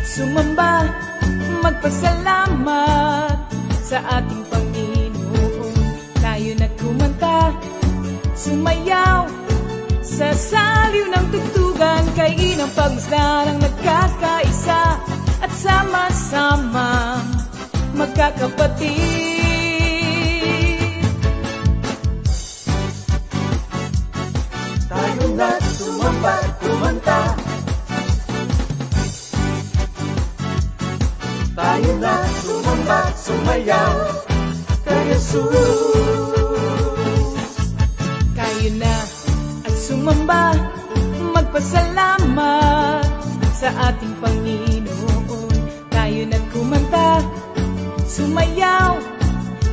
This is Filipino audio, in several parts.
sumamba, magpasalamat sa ating Panginoon. Tayo na kumanta, sumayaw sa saliw ng tugtugan, kay inang pagmasdan ang nagkakaisa at sama-sama magkakapatid. Tayo na sumamba, kumanta, tayo na sumamba, sumayaw kay Jesus. Tayo na at sumamba, magpasalamat sa ating Panginoon. Tayo na kumanta, sumayaw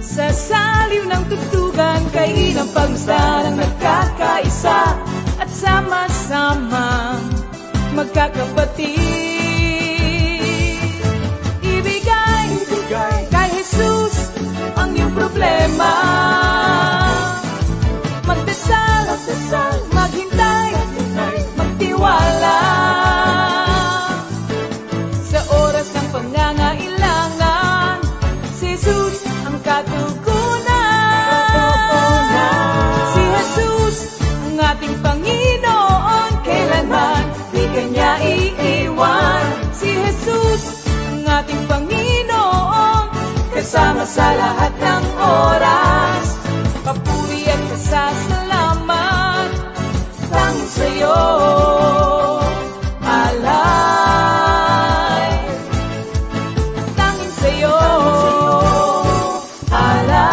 sa saliw ng tugtugan, kay inang pagmasdan ang nagkakaisa at sama-sama magkakapatid. Ibigay kay Jesus ang iyong problema. Magdasal, maghintay, magtiwala. Sa oras ng pangangailangan, si Jesus ang katugunan. Si Jesus ang ating Panginoon, kailanman di Kanya iiwan. Si Jesus ang ating Panginoon, kasama sa lahat ng oras. Papuri at pasasalamat tanging sa'yo, alay. Tanging sa'yo, alay.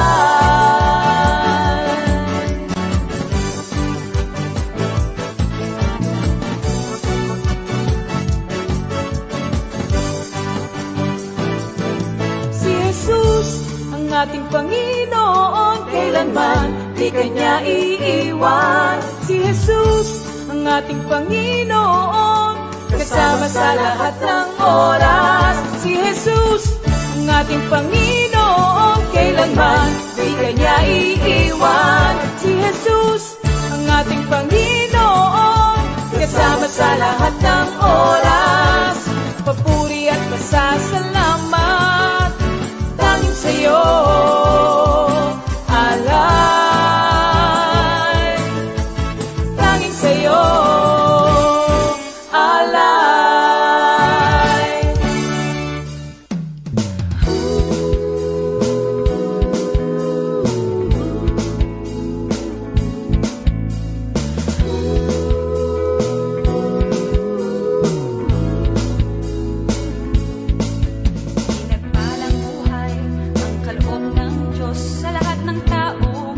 Si Jesus ang ating Panginoon, kailanman di Kanya iiwan. Si Jesus ang ating Panginoon, kasama sa lahat ng oras. Si Jesus ang ating Panginoon, kailanman di Kanya iiwan. Si Jesus ang ating Panginoon, kasama sa lahat ng oras. Papuri at pasasalamat tanging sa'yo, alay. Tanging sa'yo, alay. Pinagpalang buhay ang kaloob ng Diyos sa lahat ng tao.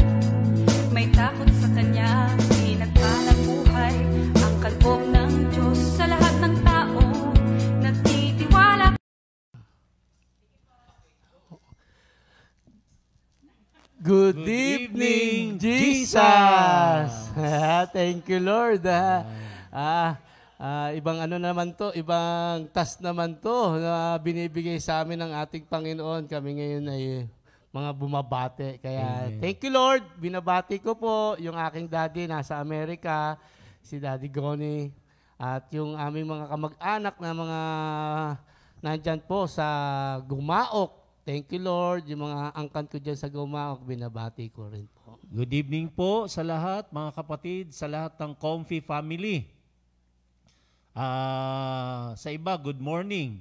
May takot sa Kanya. Pinagpalang buhay ang kaloob ng Diyos sa lahat ng tao. Nagtitiwala. Good evening, Jesus! Thank you, Lord. Ibang ano naman to, ibang task naman to na binibigay sa amin ng ating Panginoon. Kami ngayon ay mga bumabate. Kaya thank you, Lord. Binabati ko po yung aking daddy nasa Amerika, si Daddy Goni, at yung aming mga kamag-anak na mga nandyan po sa Gumaok. Thank you, Lord. Yung mga angkan ko dyan sa Gumaok, binabati ko rin po. Good evening po sa lahat, mga kapatid, sa lahat ng Comfy family. Sa iba, good morning.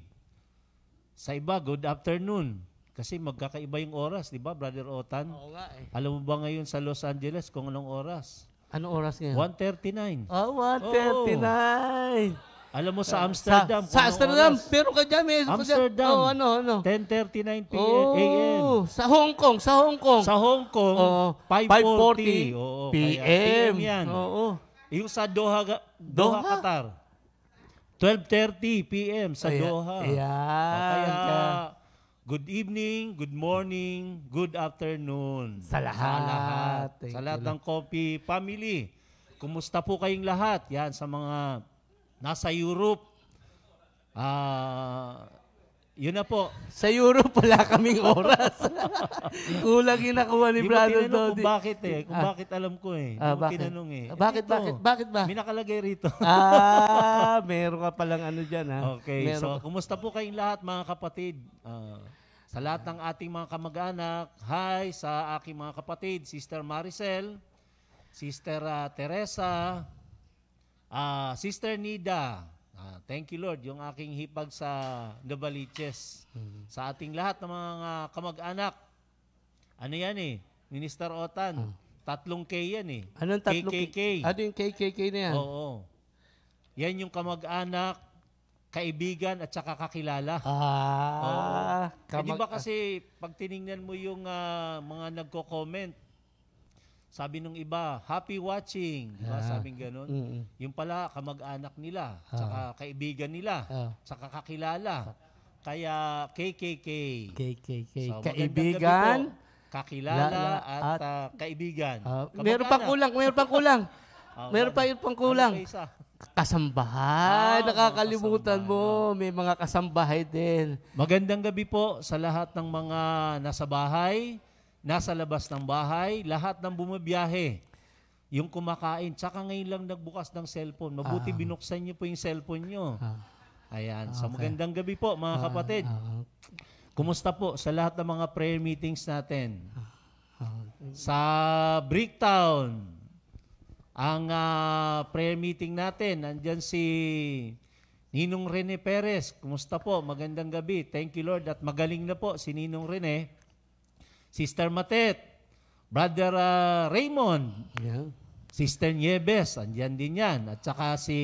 Sa iba, good afternoon. Kasi magkakaiba yung oras, di ba, Brother Otan? Oo nga eh. Alam mo ba ngayon sa Los Angeles kung anong oras? Anong oras ngayon? 1:39. Oh, 1:39. Alam mo sa Amsterdam. Sa Amsterdam, pero ka dyan, may Amsterdam. Oh, ano? 10:39 a.m. Oh, sa Hong Kong. Sa Hong Kong, 5:40 p.m. yan. Oo. Yung sa Doha, Qatar. 12:30 p.m. sa Doha. Ayan. Kaya, good evening, good morning, good afternoon. Sa lahat. Sa lahat ng Coffee family. Kumusta po kayong lahat? Yan, sa mga nasa Europe, Yun na po. Sa Europe, wala kaming oras. Kulang yung nakuha ni Di mo Brother tinanong Dodi. kung bakit eh. Kung bakit alam ko eh. Di mo Bakit? tinanong eh. Bakit, Ito, bakit ba? May nakalagay rito. Meron ka palang ano dyan, ha? Okay, Meron so kumusta po kayong lahat mga kapatid? Sa lahat ng ating mga kamag-anak, hi sa aking mga kapatid, Sister Maricel, Sister Teresa, Sister Nida. Thank you Lord, yung aking hipag sa Novaliches. Sa ating lahat ng mga kamag-anak. Ano yan eh? Minister Otan. 3K yan eh. Anong tatlong KKK. Ano yung KKK na yan? Oo. Yan yung kamag-anak, kaibigan at saka kakilala. Di ba kasi pag tiningnan mo yung mga nagko-comment, sabi nung iba, happy watching. Diba? Sabing ganun. Yung pala, kamag-anak nila, saka kaibigan nila, saka kakilala. Kaya KKK. KKK. So, Kaibigan. Kakilala at kaibigan. Meron pang kulang. Meron pang kulang. Ano pa isa? Kasambahay. Nakakalimutan mo. May mga kasambahay din. Magandang gabi po sa lahat ng mga nasa bahay, nasa labas ng bahay, lahat ng bumabiyahe, yung kumakain, tsaka ngayon lang nagbukas ng cellphone. Mabuti binuksan niyo po yung cellphone niyo. Ayan. So magandang gabi po mga kapatid. Kumusta po sa lahat ng mga prayer meetings natin? Sa Bricktown, ang prayer meeting natin, nandyan si Ninong Rene Perez. Kumusta po? Magandang gabi. Thank you Lord. At magaling na po si Ninong Rene. Sister Matet, Brother Raymond, Sister Nieves, andyan din yan. At saka si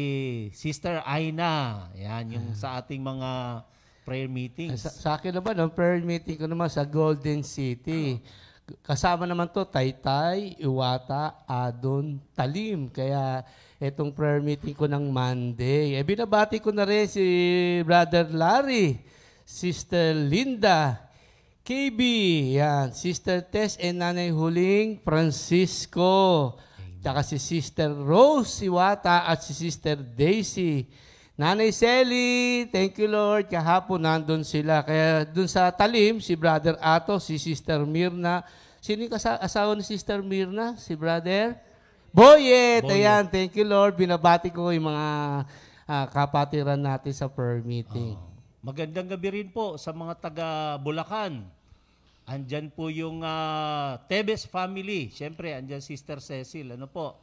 Sister Aina. Yan yung sa ating mga prayer meetings. Sa akin naman, ang prayer meeting ko naman sa Golden City. Kasama naman to Taytay, Iwata, Adon, Talim. Kaya itong prayer meeting ko ng Monday. Binabati ko na rin si Brother Larry, Sister Linda, KB, yan, Sister Tess and Nanay Huling Francisco. Tsaka si Sister Rose Iwata at si Sister Daisy. Nanay Selly, thank you Lord. Kahapon nandun sila. Kaya dun sa Talim, si Brother Ato, si Sister Mirna. Sino yung asawa ni Sister Mirna? Si Brother Boyet. Ayan, thank you Lord. Binabati ko yung mga kapatiran natin sa prayer meeting. Magandang gabi rin po sa mga taga Bulacan. Andyan po yung Tebes family. Siyempre, andyan Sister Cecil. Ano po?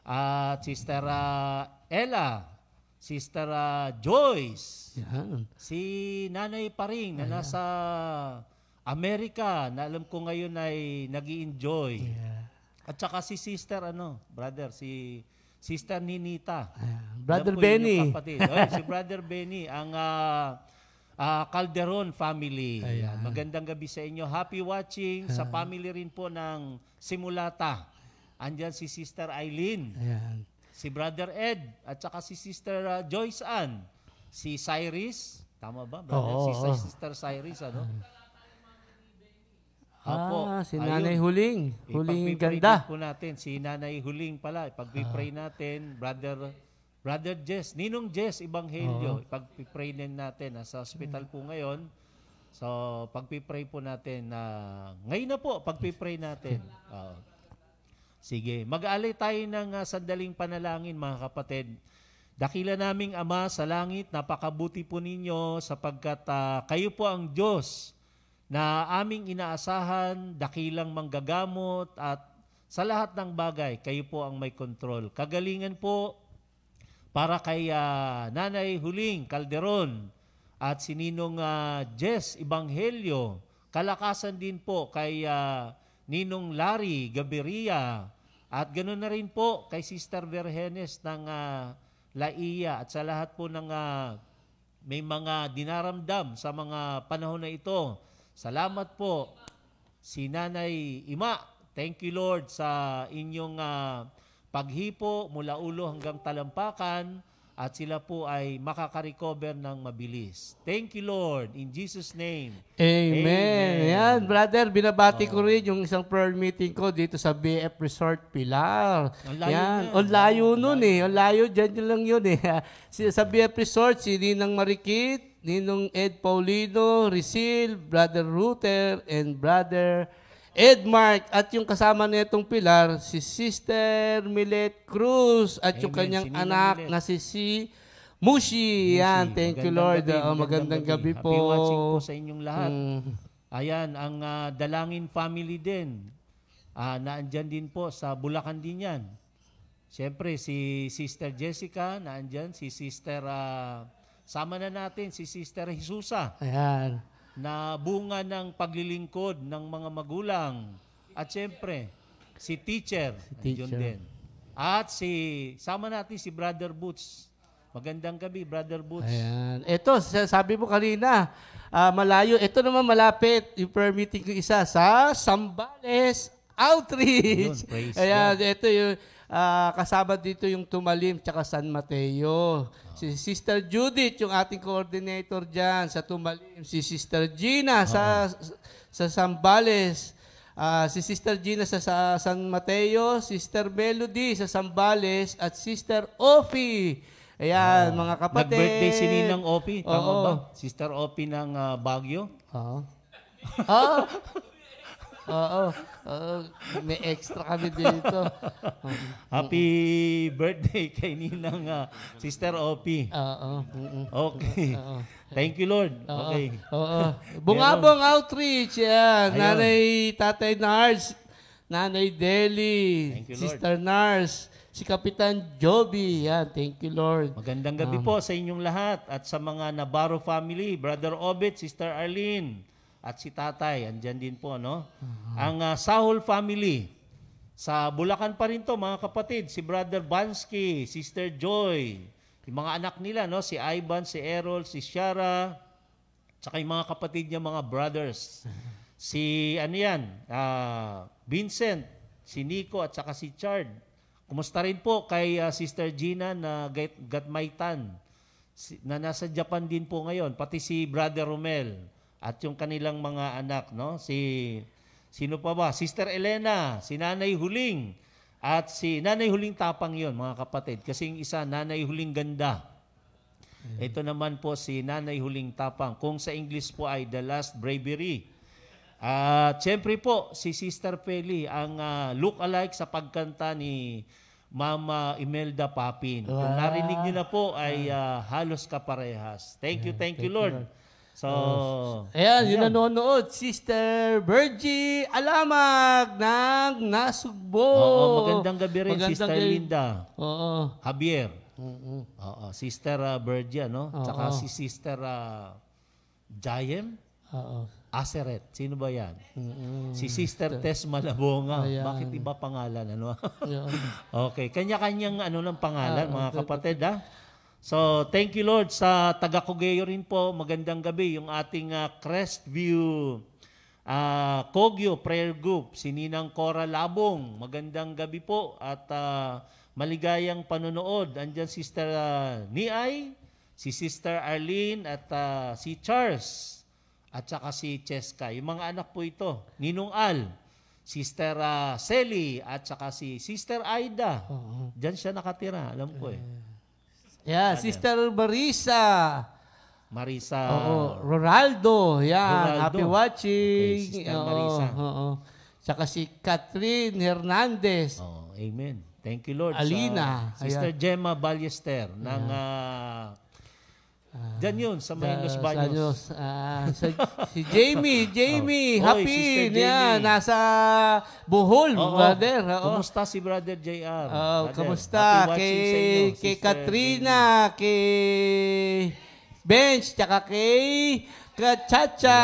At Sister Ella. Sister Joyce. Yan. Si Nanay Paring na nasa Amerika, na alam ko ngayon ay nag-i-enjoy. At saka si Sister, si Sister Ninita. Brother Benny. Si Brother Benny, ang Calderon family. Magandang gabi sa inyo. Happy watching sa family rin po ng Simulata. Andyan si Sister Eileen. Ayan. Si Brother Ed at saka si Sister Joyce Ann. Si Cyrus, tama ba? Brother? Si Sister Cyrus, ano? Si Nanay Huling. Huling ganda. Po natin. Si Nanay Huling pala. Ipag-pray natin, Brother Jess. Ninong Jess, Ebanghelyo. Ipag-pray din natin. Nasa hospital po ngayon. So, pag-pray po natin. Ngayon na po, pag-pray natin. Sige. Mag-aalay tayo ng sandaling panalangin, mga kapatid. Dakila naming Ama sa langit, napakabuti po ninyo sapagkat kayo po ang Diyos na aming inaasahan, dakilang manggagamot at sa lahat ng bagay, kayo po ang may kontrol. Kagalingan po para kay Nanay Huling Calderon at si Ninong Jess Ebanghelyo. Kalakasan din po kay Ninong Larry Gabiria at ganoon na rin po kay Sister Vergenes ng Laia at sa lahat po ng may mga dinaramdam sa mga panahon na ito. Salamat po si Nanay Ima. Thank you Lord sa inyong paghipo mula ulo hanggang talampakan at sila po ay makaka-recover ng mabilis. Thank you Lord. In Jesus' name. Amen. Yan, brother, binabati ko rin yung isang prayer meeting ko dito sa BF Resort Pilar. Yan. Ang layo nun eh. Ang layo, dyan lang yun eh. Sa BF Resort, si Ninang Marikit, Ninong Ed Paulino, Risil, Brother Ruther, and Brother Ed Mark. At yung kasama nitong pilar, si Sister Milet Cruz at yung Amen. kanyang Si Ninang anak Milet. na si Mushi. Yan, thank you Lord. Magandang gabi po. Happy watching po sa inyong lahat. Mm. Ayan, ang Dalangin family din. Naandyan din po sa Bulacan din yan. Siyempre, si Sister Jessica, naandyan. Si Sister, sama na natin, si Sister Jesusa, Ayan. na bunga ng paglilingkod ng mga magulang. At siyempre, si Teacher, nandiyan Teacher. din. At sama natin si Brother Boots. Magandang gabi, Brother Boots. Ayan. Ito, sabi mo kanina, malayo. Ito naman malapit. Yung prayer meeting ko isa sa Sambales Outreach. Ayun, praise Ayan, God. ito yung kasama dito yung Tumalim tsaka San Mateo. Si Sister Judith, yung ating coordinator dyan sa Tumalim. Si Sister Gina sa Sambales. Si Sister Gina sa San Mateo. Sister Melody sa Sambales. At Sister Ofi. Ayan, mga kapatid. Nag-birthday si Ninang Opi, tama Oo. ba? Sister Opi ng Baguio. Oo. Oo. Oo. May extra kami dito. Happy birthday kay Ninang Sister Opi. Oo. Okay. Thank you, Lord. Okay. Oo. Bungabong Outreach. Yan. Ayun. Nanay, Tatay Nars. Nanay Deli. Thank you, Lord. Sister Nars. Si Kapitan Joby. Yan. Thank you, Lord. Magandang gabi po sa inyong lahat at sa mga Navarro family, Brother Obet, Sister Arlene, at si Tatay, andyan din po, no? Ang Sahol family, sa Bulacan pa rin to, mga kapatid, si Brother Bansky, Sister Joy, yung mga anak nila, no? Si Ivan, si Errol, si Shara, tsaka yung mga kapatid niya, mga brothers. Si, Vincent, si Nico, at saka si Chard. Kumusta rin po kay Sister Gina na Gatmaitan, na nasa Japan din po ngayon, pati si Brother Romel, at yung kanilang mga anak, no? Sino pa ba? Sister Elena, si Nanay Huling, at si Nanay Huling Tapang yon, mga kapatid. Kasi yung isa, Nanay Huling Ganda. Ito naman po si Nanay Huling Tapang. Kung sa English po ay The Last Bravery. At siyempre po, si Sister Peli, ang look-alike sa pagkanta ni Mama Imelda Papin. Kung Wow. narinig niyo na po ay halos kaparehas. Thank you, Lord. So, Ayan, yung nanonood, Sister Virgie Alamag ng Nasugbo. magandang gabi rin, Sister Linda. Oo. Javier. Oo, Sister Virgia, no? Oo. Tsaka si Sister Jayem Oo. Aseret. Sino ba yan? Si Sister Tess Malabonga. Ayan. Bakit iba pangalan? Ano? Ayan. Okay, kanya-kanyang ng pangalan, mga kapatid, ha? So, thank you, Lord, sa taga-Cogeo rin po. Magandang gabi, yung ating Crestview Kogyo Prayer Group, si Ninang Cora Labong. Magandang gabi po at maligayang panonood. Andyan Sister Niay, si Sister Arlene at si Charles at saka si Cheska. Yung mga anak po ito, Ninong Al, Sister Selly at saka si Sister Aida. Diyan siya nakatira, alam ko eh. Yeah, Sister Marisa. Marisa. Oo, Ronaldo. Yan, Ronaldo. happy watching. Okay, Sister Oo, Marisa. oo. Tsaka si Catherine Hernandez. Oh, amen. Thank you, Lord. Alina. Sa Sister Gemma Ballester ng dyan yun, sa Marinos Baños. Si Jamie, Oh. happy. Oy, Sister Yan, Jamie. nasa Bohol, Oo. brother. Oo. Kumusta si Brother JR? Oh, Brother, kamusta? happy watching sa inyo, Kay Sister Katrina, kay Bench, tsaka kay Kachacha.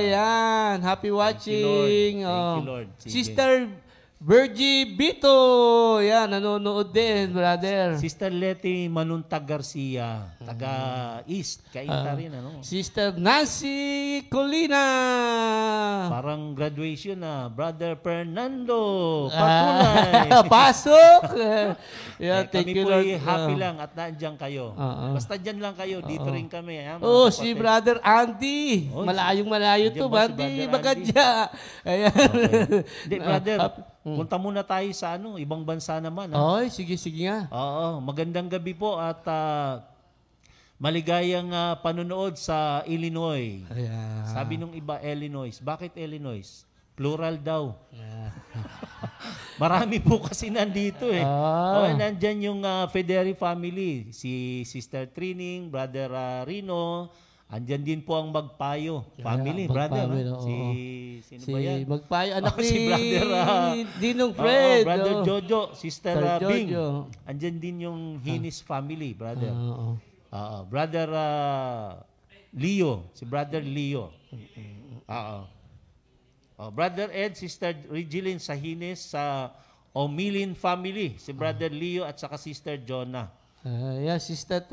Yan. Happy watching. Thank you, Oh. Lord. Sige. Sister Virgie Bito. Yan, nanonood din, brother. Sister Letty Manuntag Garcia, taga East, kainta rin, ano? Sister Nancy Colina. Parang graduation na. Brother Fernando, patunay. Pasok. Yan, Kami thank you, po Lord. ay happy lang at naandyan kayo. Oo. Basta dyan lang kayo, dito rin kami. Ha, mga Oh, si kapatid. Brother Andy. Oh, Malayong-malayo Andiyan to, ba si Andy Brother Bagadya. Ayan. Hindi, brother, punta muna tayo sa ibang bansa naman. Ha? Oy, sige nga. Oo, magandang gabi po at Maligayang panonood sa Illinois. Ayan. Sabi nung iba, Illinois. Bakit Illinois? Plural daw. Ayan. Marami po kasi nandito eh. Nandyan yung Federi family. Si Sister Trining, Brother Rino. Andyan din po ang Magpayo family, brother. Sino ba yan? Magpayo, anak ni si Brother Dinong Fred. Brother Jojo, Sister Bing. Jojo. Andyan din yung Hinis family, brother. Brother Leo, si Brother Leo. Brother Ed, Sister Regilin sa Hinis, sa Omilin family, si Brother Leo at saka Sister Jonah. Sister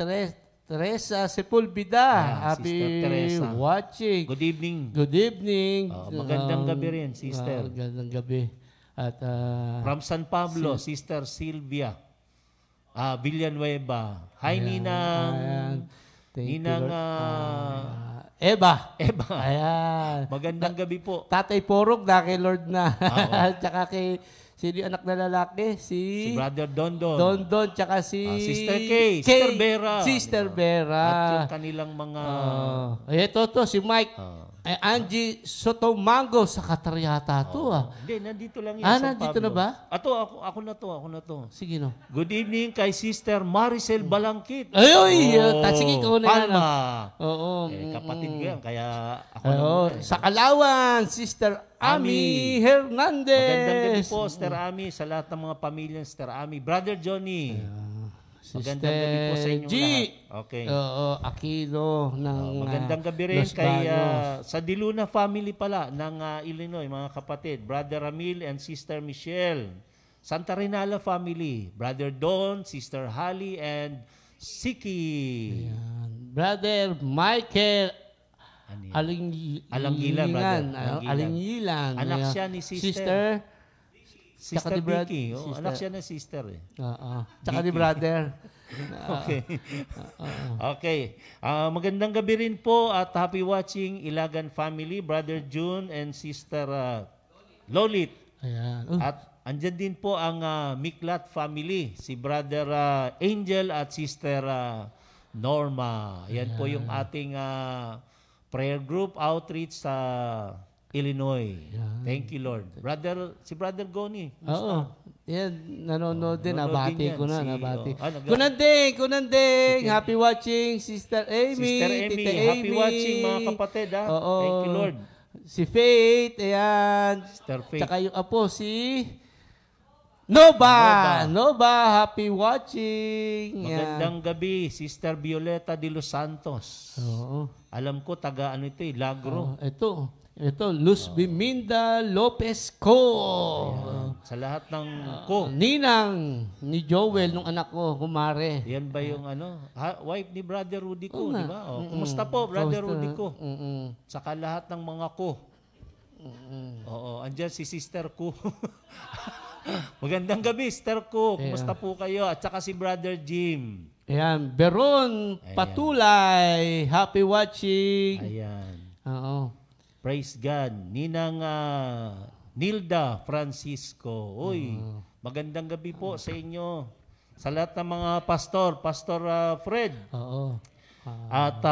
Teresa Sepulveda. Happy Teresa. watching. Good evening. Good evening. Magandang gabi rin, Sister. Magandang gabi. At from San Pablo, Sister Sylvia Villanueva. Hi, Ninang. Ninang Eva. Ayan. Magandang gabi po. Tatay Porog na kay Lord na. Tsaka kay sino yung anak na lalaki? Si Brother Dondon. Dondon, tsaka si Sister Kay. Sister Vera. Sister Vera. At yung kanilang mga... ito, si Mike. Angie Sotomango sa Kataryata to. Hindi, nandito lang yan sa nandito Pablo. na ba? Ako na to. Sige no. Good evening kay Sister Maricel Balangkit. Sige ko na yan. Palma. Oo. Kapatid ko yan, kaya ako Sa Kalawan, Sister Ami Hernandez. Magandang gabi po, Sister Ami, sa lahat ng mga pamilya ng Sister Ami. Brother Johnny. Magandang gabi po sa inyong lahat. Okay. Aquilo ng magandang gabi rin kay sa Diluna family pala ng Illinois, mga kapatid. Brother Ramil and Sister Michelle. Santa Rinala family. Brother Don, Sister Holly, and Siki. Ayan. Brother Michael Alanggilan, brother. Alanggilan. Anak siya ni Sister Sister Vicky. Anak siya ng sister eh. Tsaka ni brother. Okay. Magandang gabi rin po at happy watching Ilagan family, Brother June and Sister Lolit. Ayan. At andyan din po ang Miklat family, si Brother Angel at Sister Norma. Yan po yung ating prayer group outreach sa Illinois. Thank you, Lord. Si Brother Goni. Yan, nanonood din. Nabati ko na. Kunanding. Happy watching, Sister Amy. Sister Amy. Tita Happy Amy. watching, mga kapatid. Thank you, Lord. Si Faith. Ayan. Sister Faith. Tsaka yung apo, si Nova. Happy watching. Magandang gabi, Sister Violeta de Los Santos. Oo. Alam ko, Lagro. Ito, Luz Biminda Lopez Co. Sa lahat ng ko. Ninang ni Joel, nung anak ko, kumare. Yan ba yung wife ni Brother Rudy ko, di ba? Kumusta po, Brother Rudy ko? Saka lahat ng mga ko. Andyan si Sister ko. Magandang gabi, Sister ko. Kumusta po kayo? At saka si Brother Jim. Ayan, Beron Patulay. Happy watching. Ayan. Oo. Praise God. Ninang Nilda Francisco. Magandang gabi po sa inyo. Sa lahat ng mga pastor, Pastor Fred. Oo. At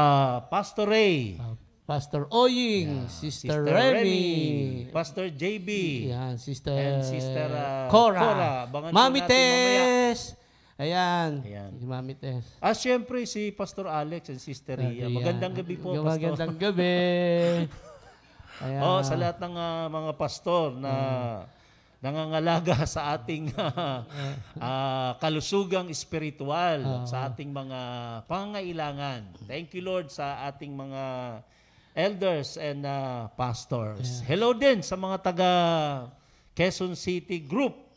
Pastor Ray. Pastor Oying, Sister Remy, Pastor JB. Yan, Sister and Sister Cora. Mami natin Tess. Ayan. Si Mami Tess. Siyempre si Pastor Alex and Sister Ria. Magandang gabi po, Pastor. Magandang gabi. Sa lahat ng mga pastor na nangangalaga sa ating kalusugang espiritual, sa ating mga pangangailangan. Thank you, Lord, sa ating mga elders and pastors. Hello din sa mga taga Quezon City Group.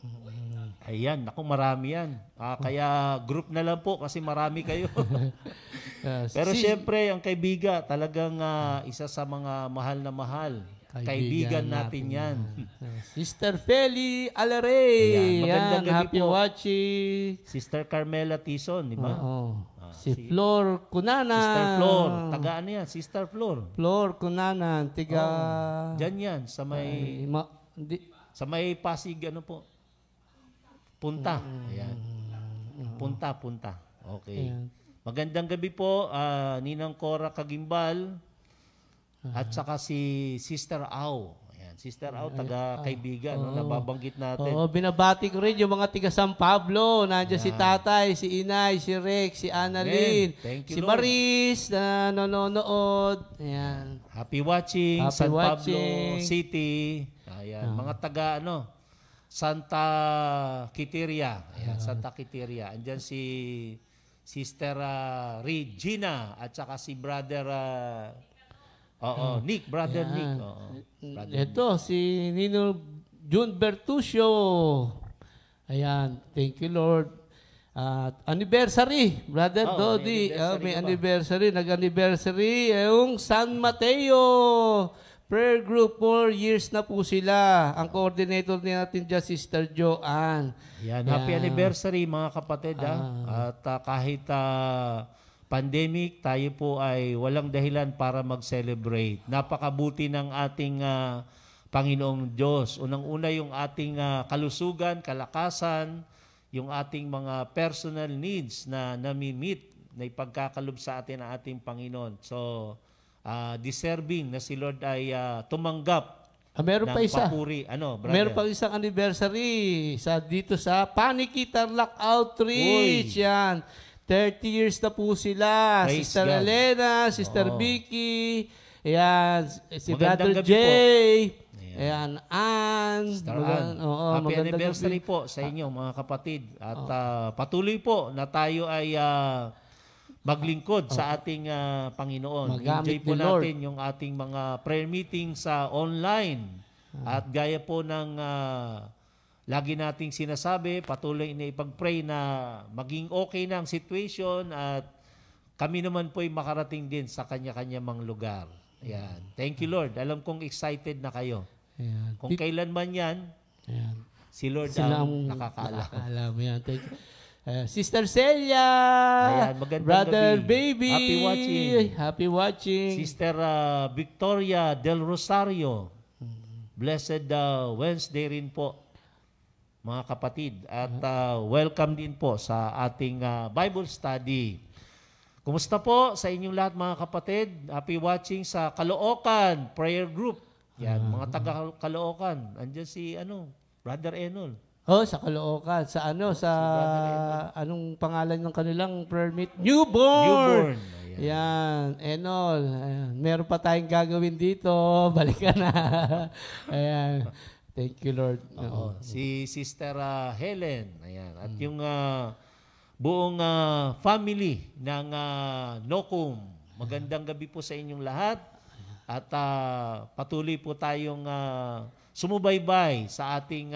Ayan, naku, marami yan. Kaya group na lang po kasi marami kayo. Pero siyempre, ang kaibigan, talagang isa sa mga mahal na mahal. Kaibigan natin yan. Sister Feli Alaray. Magandang gabi happy po. Watching. Sister Carmela Tison, di ba? Si Flor Kunana. Sister Flor. Taga ano yan? Sister Flor. Flor Kunana. Tiga... Diyan yan. Sa may Pasig, ano po? Punta. Ayan. Punta. Okay. Ayan. Magandang gabi po, Ninang Cora Kagimbal at saka si Sister Au. Ayan, Sister Au, taga-kaibigan, no, nababanggit natin. Oo, binabati ko rin yung mga tiga San Pablo. Nandiyan si Tatay, si Inay, si Rex, si Annalyn, Thank you, si Lord. Maris na nanonood. Ayan. Happy watching, Happy San watching. Pablo City. Ayan, mga taga Santa Quiteria. Ayan, Santa Quiteria. Andiyan si Sister Regina at saka si Brother Nick, Brother Nick. Brother Ito, si Nino June Bertuccio. Ayan, thank you Lord. At anniversary, Brother Dodi. May anniversary, nag-anniversary. Yung San Mateo Prayer Group, 4 years na po sila. Ang coordinator natin dyan, Sister Joanne. Yan, happy anniversary mga kapatid. At kahit pandemic, tayo po ay walang dahilan para mag-celebrate. Napakabuti ng ating Panginoong Diyos. Unang-una yung ating kalusugan, kalakasan, yung ating mga personal needs na nami-meet, na ipagkakalob sa atin ang ating Panginoon. So, deserving na si Lord ay tumanggap meron ng pa isa. papuri. Ano, brother? Meron pa isang anniversary dito sa Paniki Tarlac Outreach. Yan. 30 years na po sila. Praise Sister God. Elena, Sister Vicky, ayan, si Magandang Brother gabi Jay, ayan, Ann. Star Ann. Happy magandang anniversary gabi. po sa inyo mga kapatid. At patuloy po na tayo ay maglingkod sa ating Panginoon. Magamit Enjoy po ni Lord. natin yung ating mga prayer meetings sa online. At gaya po ng lagi nating sinasabi, patuloy na ipag-pray na maging okay na ang situation at kami naman po ay makarating din sa kanya-kanya mga lugar. Ayan. Thank you Lord. Alam kong excited na kayo. Ayan. Kung kailan man yan, Ayan. si Lord Sila ang nakakaalam. nakakaalam. Ayan. Thank you. Sister Celia, Ayan, magandang Brother gabi. Baby, Happy watching. Happy watching. Sister Victoria Del Rosario, Blessed Wednesday rin po, mga kapatid. At welcome din po sa ating Bible study. Kumusta po sa inyong lahat mga kapatid? Happy watching sa Caloocan Prayer Group. Yan, mga taga Caloocan. Andiyan si Brother Enol. Sa Caloocan. Sa anong pangalan ng kanilang prayer meet? Newborn. Ayan. Ayan. Enol. Ayan. Meron pa tayong gagawin dito. Balikan na. Ayan. Thank you, Lord. Oo. Si Sister Helen. Ayan. At yung buong family ng Nocum. Magandang gabi po sa inyong lahat. At patuloy po tayong sumubaybay sa ating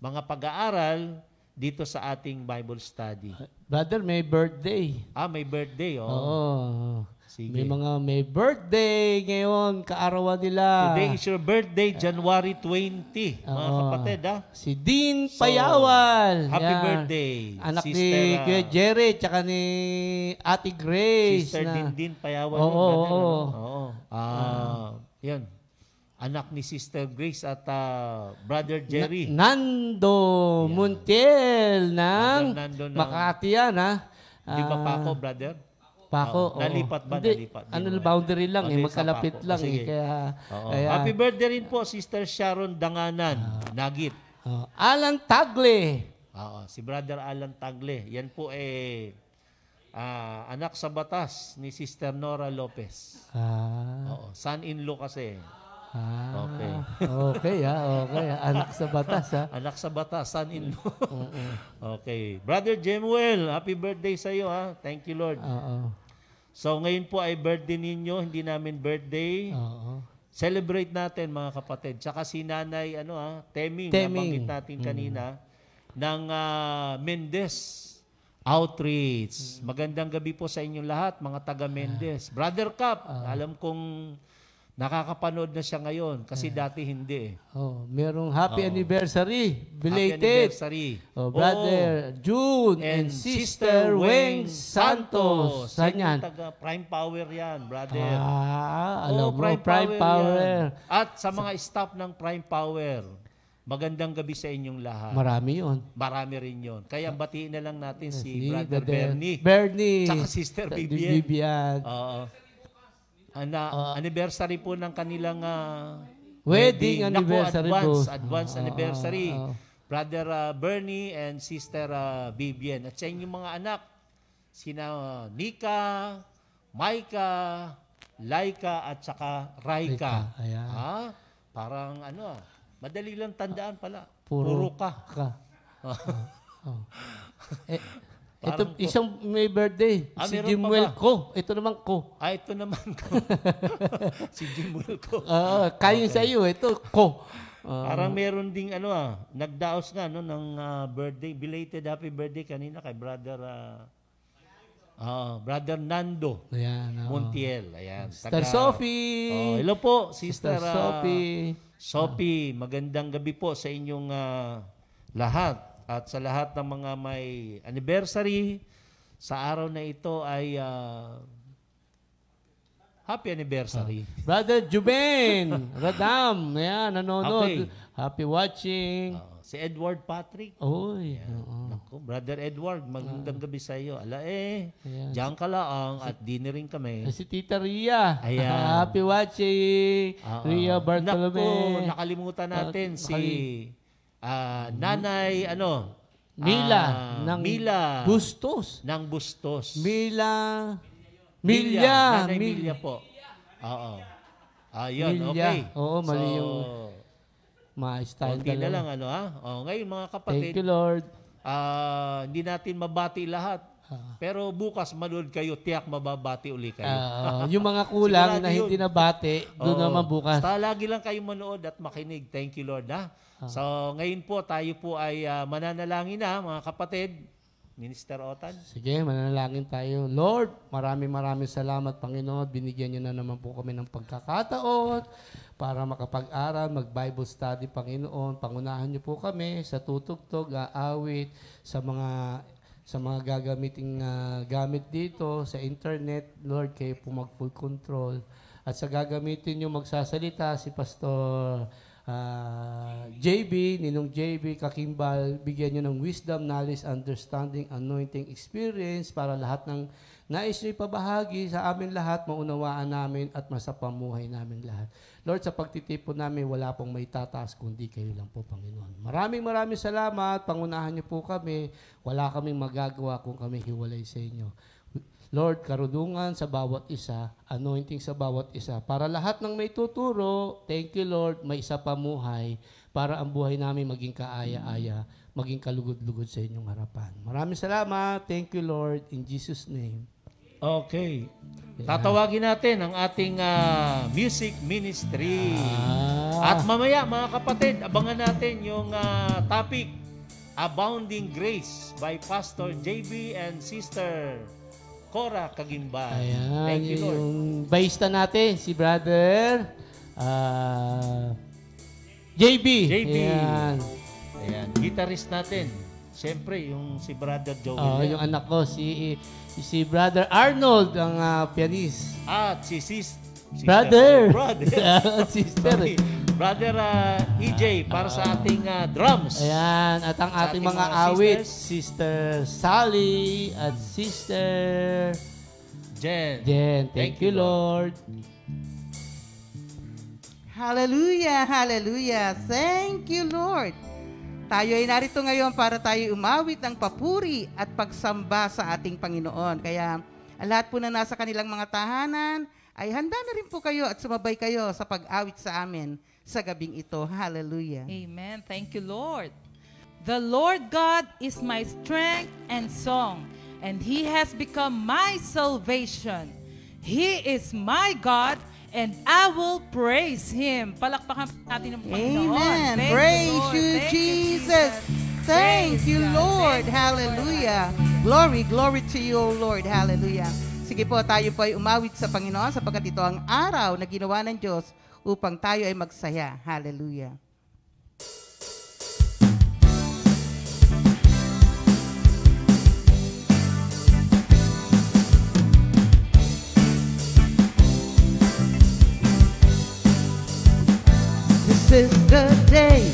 mga pag-aaral dito sa ating Bible study. Brother, may birthday. May birthday, oh. Oo. Sige. May birthday ngayon, kaarawan nila. Today is your birthday, January 20, mga kapatid, Si Dean Payawal. Happy Yan. birthday. Anak Sister, ni Kuya Jerry, tsaka ni Ate Grace. Sister Dindin Payawan. Oo. Yan. Anak ni Sister Grace at Brother Jerry. Nando Montiel ng Nando ng- Makati yan, ha? Di ba Paco, brother? Pako, oo. Nalipat ba? Hindi, Nalipat. boundary lang, Hindi, magkalapit sa Paco. lang. Sige. Oo. Happy birthday rin po, Sister Sharon Danganan, Nagit. Alan Tagle. Si Brother Alan Tagle. Yan po anak sa batas ni Sister Nora Lopez. Son-in-law kasi. Okay. Okay, okay. Anak sa batas, ha? Anak sa batas, son-in-law. Okay. Brother Jemuel, happy birthday sa iyo, ha? Thank you, Lord. Oo. So, ngayon po ay birthday ninyo, hindi namin birthday. Oo. Celebrate natin, mga kapatid. Tsaka si Nanay, Teming, nabanggit natin kanina, ng Mendez Outreach. Magandang gabi po sa inyong lahat, mga taga Mendez. Brother Cap, alam kong nakakapanood na siya ngayon kasi dati hindi. Merong happy anniversary. Belated. Happy anniversary. Brother June and Sister Weng Santos. Saan yan? Taga Prime Power yan, brother. Alam mo, Prime Power. yan. At sa mga staff ng Prime Power, Magandang gabi sa inyong lahat. Marami yun. Marami rin yun. Kaya batiin na lang natin si Si Brother Bernie. Bernie. Tsaka Sister Vivian. Vivian. Oo. Anniversary po ng kanilang Wedding Naku, anniversary po. advance anniversary. Oo. Brother Bernie and Sister Vivian. At sa inyong mga anak, sina Nika, Maika, Laika, at saka Raika. Ayan. Parang madali lang tandaan pala. Puro Puro ka. Oh. Ito, isang may birthday. Si meron Jimuel pa ba? Ko. Ito naman Ko. Ito naman ko. Si Jimuel ko. Kayo sa iyo, ito Ko. Parang meron ding nagdaos nga ng birthday, belated happy birthday kanina kay Brother Brother Nando Ayan. Montiel. Ayan. Sister Sophie. Hello po, Sister Sophie. Sophie, magandang gabi po sa inyong lahat. At sa lahat ng mga may anniversary, sa araw na ito ay happy anniversary. Brother Juben, Radam, ayan, nanonood. Okay. Happy watching. Si Edward Patrick. Oy. Naku, Brother Edward, magandang gabi sa iyo. Ayan. Diyan ka lang at di na rin kami. Si Tita Ria. Ayan. Happy watching. Ria Bartolome. Naku, nakalimutan natin si Nanay, Mila. ng Mila. Bustos. Ng Bustos. Milya. Nanay Milya po. Oo. Ayun, Milya. okay. Oo, mali So, yung ma-style okay na talaga. lang, ngayon mga kapatid, Thank you, Lord. hindi natin mabati lahat. Pero bukas manood kayo, tiyak mababati uli kayo. Yung mga kulang Sigurado na hindi yun. nabati, doon Oo. naman bukas. Basta lagi lang kayo manood at makinig. Thank you, Lord. So, ngayon po, tayo po ay mananalangin na, mga kapatid. Minister Otan. Sige, manalangin tayo. Lord, maraming salamat, Panginoon. Binigyan niyo na naman po kami ng pagkakataon para makapag-aral, mag-Bible study, Panginoon. Pangunahan niyo po kami sa tutugtog, aawit, sa mga gagamiting gamit dito, sa internet. Lord, kayo po mag-full control. At sa gagamitin niyo magsasalita, si Pastor JB, Ninong JB, Kakimbal, bigyan nyo ng wisdom, knowledge, understanding, anointing, experience para lahat ng nais nyo ipabahagi sa amin lahat, maunawaan namin at masapamuhay namin lahat. Lord, sa pagtitipon namin, wala pong may tataas kundi kayo lang po, Panginoon. Maraming salamat. Pangunahan niyo po kami. Wala kaming magagawa kung kami hiwalay sa inyo. Lord, karunungan sa bawat isa, anointing sa bawat isa. Para lahat ng may tuturo, thank you Lord, may isa pamuhay para ang buhay namin maging kaaya-aya, maging kalugod-lugod sa inyong harapan. Maraming salamat. Thank you Lord, in Jesus' name. Okay. Tatawagin natin ang ating music ministry. At mamaya, mga kapatid, abangan natin yung topic, Abounding Grace by Pastor JB and Sister Cora Kagimbal. Ayan, Thank you, Lord. yung baista natin, si Brother JB. Ayan. Ayan. Guitarist natin. Siyempre, yung si Brother Joel. Yung anak ko, si Brother Arnold, ang pianist. At si Brother. Sister. Brother EJ para sa ating drums. Ayan, at ang Sa ating ating mga mga awit, sisters. Sister Sally at Sister Jen. Thank you, Lord. Hallelujah, hallelujah. Thank you, Lord. Tayo ay narito ngayon para tayo umawit ng papuri at pagsamba sa ating Panginoon. Kaya ang lahat po na nasa kanilang mga tahanan, ay handa na rin po kayo at sumabay kayo sa pag-awit sa amin sa gabing ito. Hallelujah. Amen. Thank you, Lord. The Lord God is my strength and song, and He has become my salvation. He is my God, and I will praise Him. Palakpakan natin ng Panginoon. Amen. Thank Praise Lord. you, Thank Jesus. Thank you, God. Lord. Thank you, Hallelujah. Glory to you, O Lord. Hallelujah. Sige po, tayo po ay umawit sa Panginoon sapagkat ito ang araw na ginawa ng Diyos upang tayo ay magsaya. Hallelujah. This is the day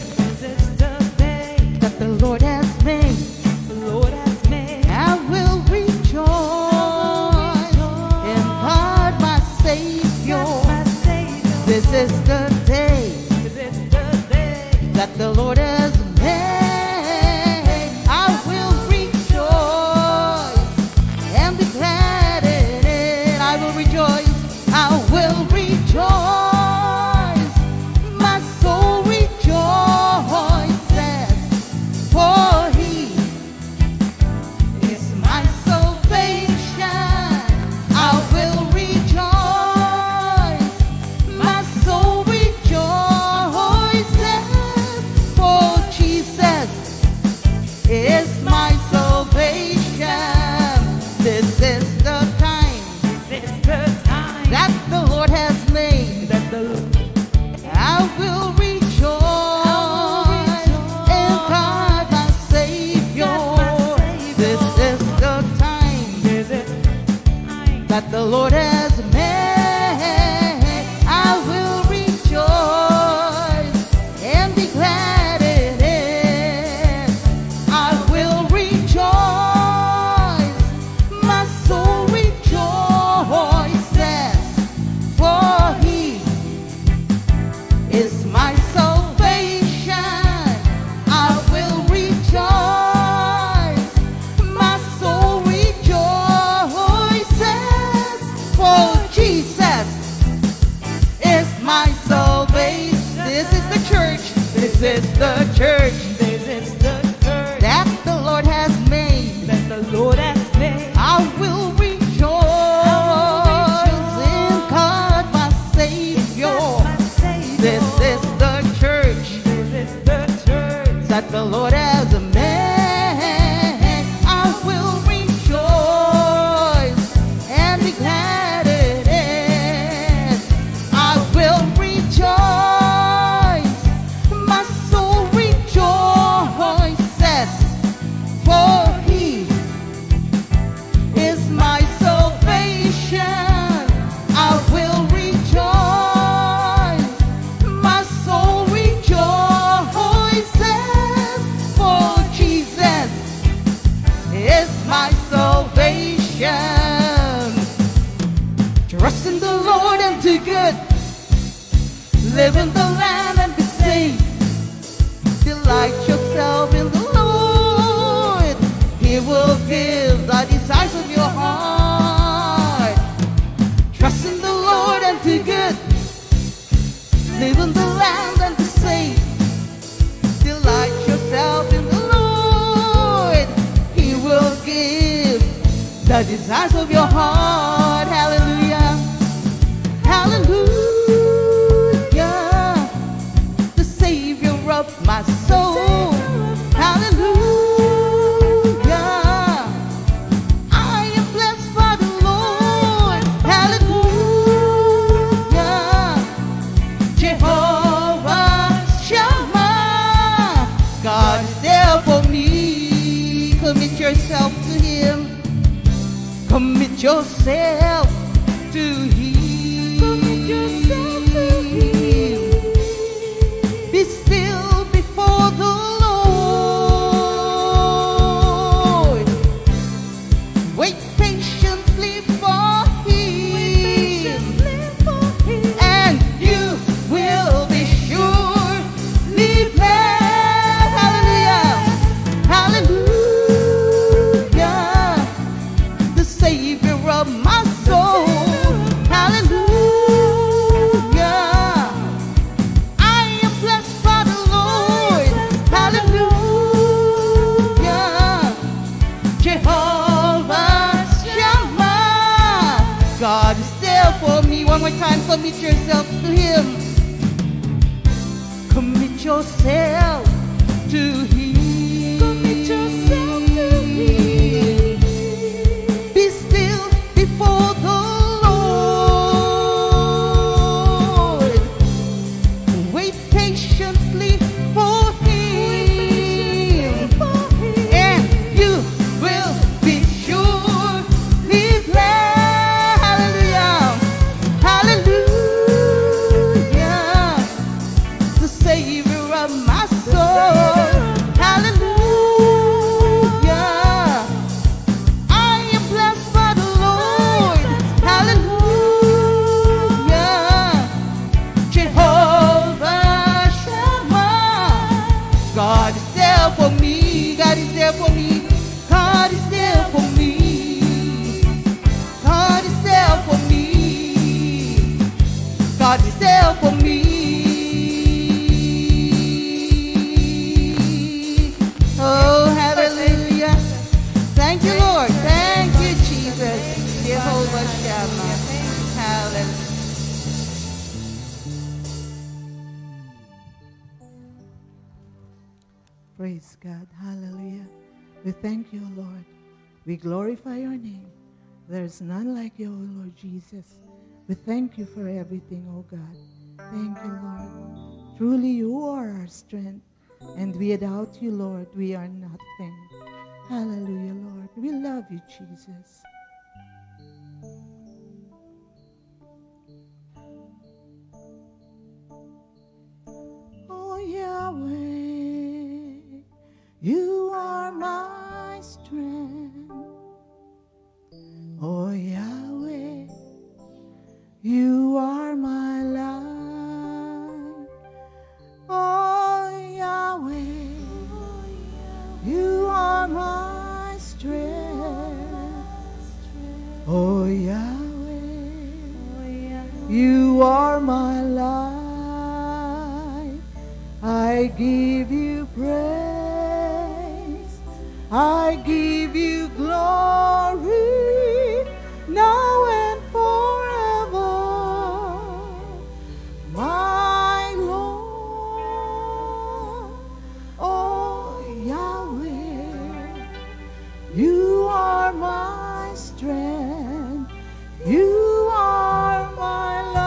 This is the day that the Lord has made. I will rejoice and be glad in it. I will rejoice. I will rejoice. My soul rejoices, for He is my salvation. I will rejoice. My soul rejoices, for Jesus is my salvation. This is the time that the Lord has made. I will rejoice in God my Savior. This is the time that the Lord has made. I will rejoice and be glad in it. I will rejoice. My soul rejoices, for He is my salvation. I will rejoice. My soul rejoices, for Jesus is my salvation. This is the church. This is the church that the Lord has made. I will rejoice in God my Savior. This is the church that the Lord has made. I will rejoice and be glad in it. I will rejoice. My soul rejoices, for He is my salvation. I will rejoice. My soul rejoices, for Jesus is my salvation. Trust in the Lord and do good. Live in the land and be safe. Delight yourself in the Lord. He will give the desires of your heart. Trust in the Lord and do good. Live in the land and be safe. Delight yourself in the Lord. He will give the desires of your heart. Hallelujah. Hallelujah. The Savior of my soul. Hallelujah. I am blessed by the Lord. Hallelujah. Jehovah Shammah. God is there for me. Commit yourself to Him. Commit yourself to Him. Be still before the Lord. Wait patiently for Him, and you will be surely blessed. Hallelujah. Hallelujah. The Savior of my soul. Hallelujah. I am blessed by the Lord. Hallelujah. Jehovah Shammah. God is there for me. One more time, commit yourself to Him. Commit yourself to Him. Be still before the Lord. Wait patiently for Him, and you will be surely blessed. Hallelujah. Hallelujah. The Savior of my soul. have yourself for me. Oh, hallelujah. Thank you, Lord. Thank you, Jesus. Jehovah Shammah. Hallelujah. Praise God. Hallelujah. We thank you, Lord. We glorify your name. There's none like you, O Lord Jesus. We thank you for everything, O God. Thank you, Lord. Truly, you are our strength. And without you, Lord, we are nothing. Hallelujah, Lord. We love you, Jesus. Oh, Yahweh, you are my strength. Oh, Yahweh, you are my life. Oh, Yahweh, you are my strength. Oh, Yahweh, you are my life. I give you praise. I give you glory now and forever. My Lord, oh Yahweh, you are my strength. You are my life.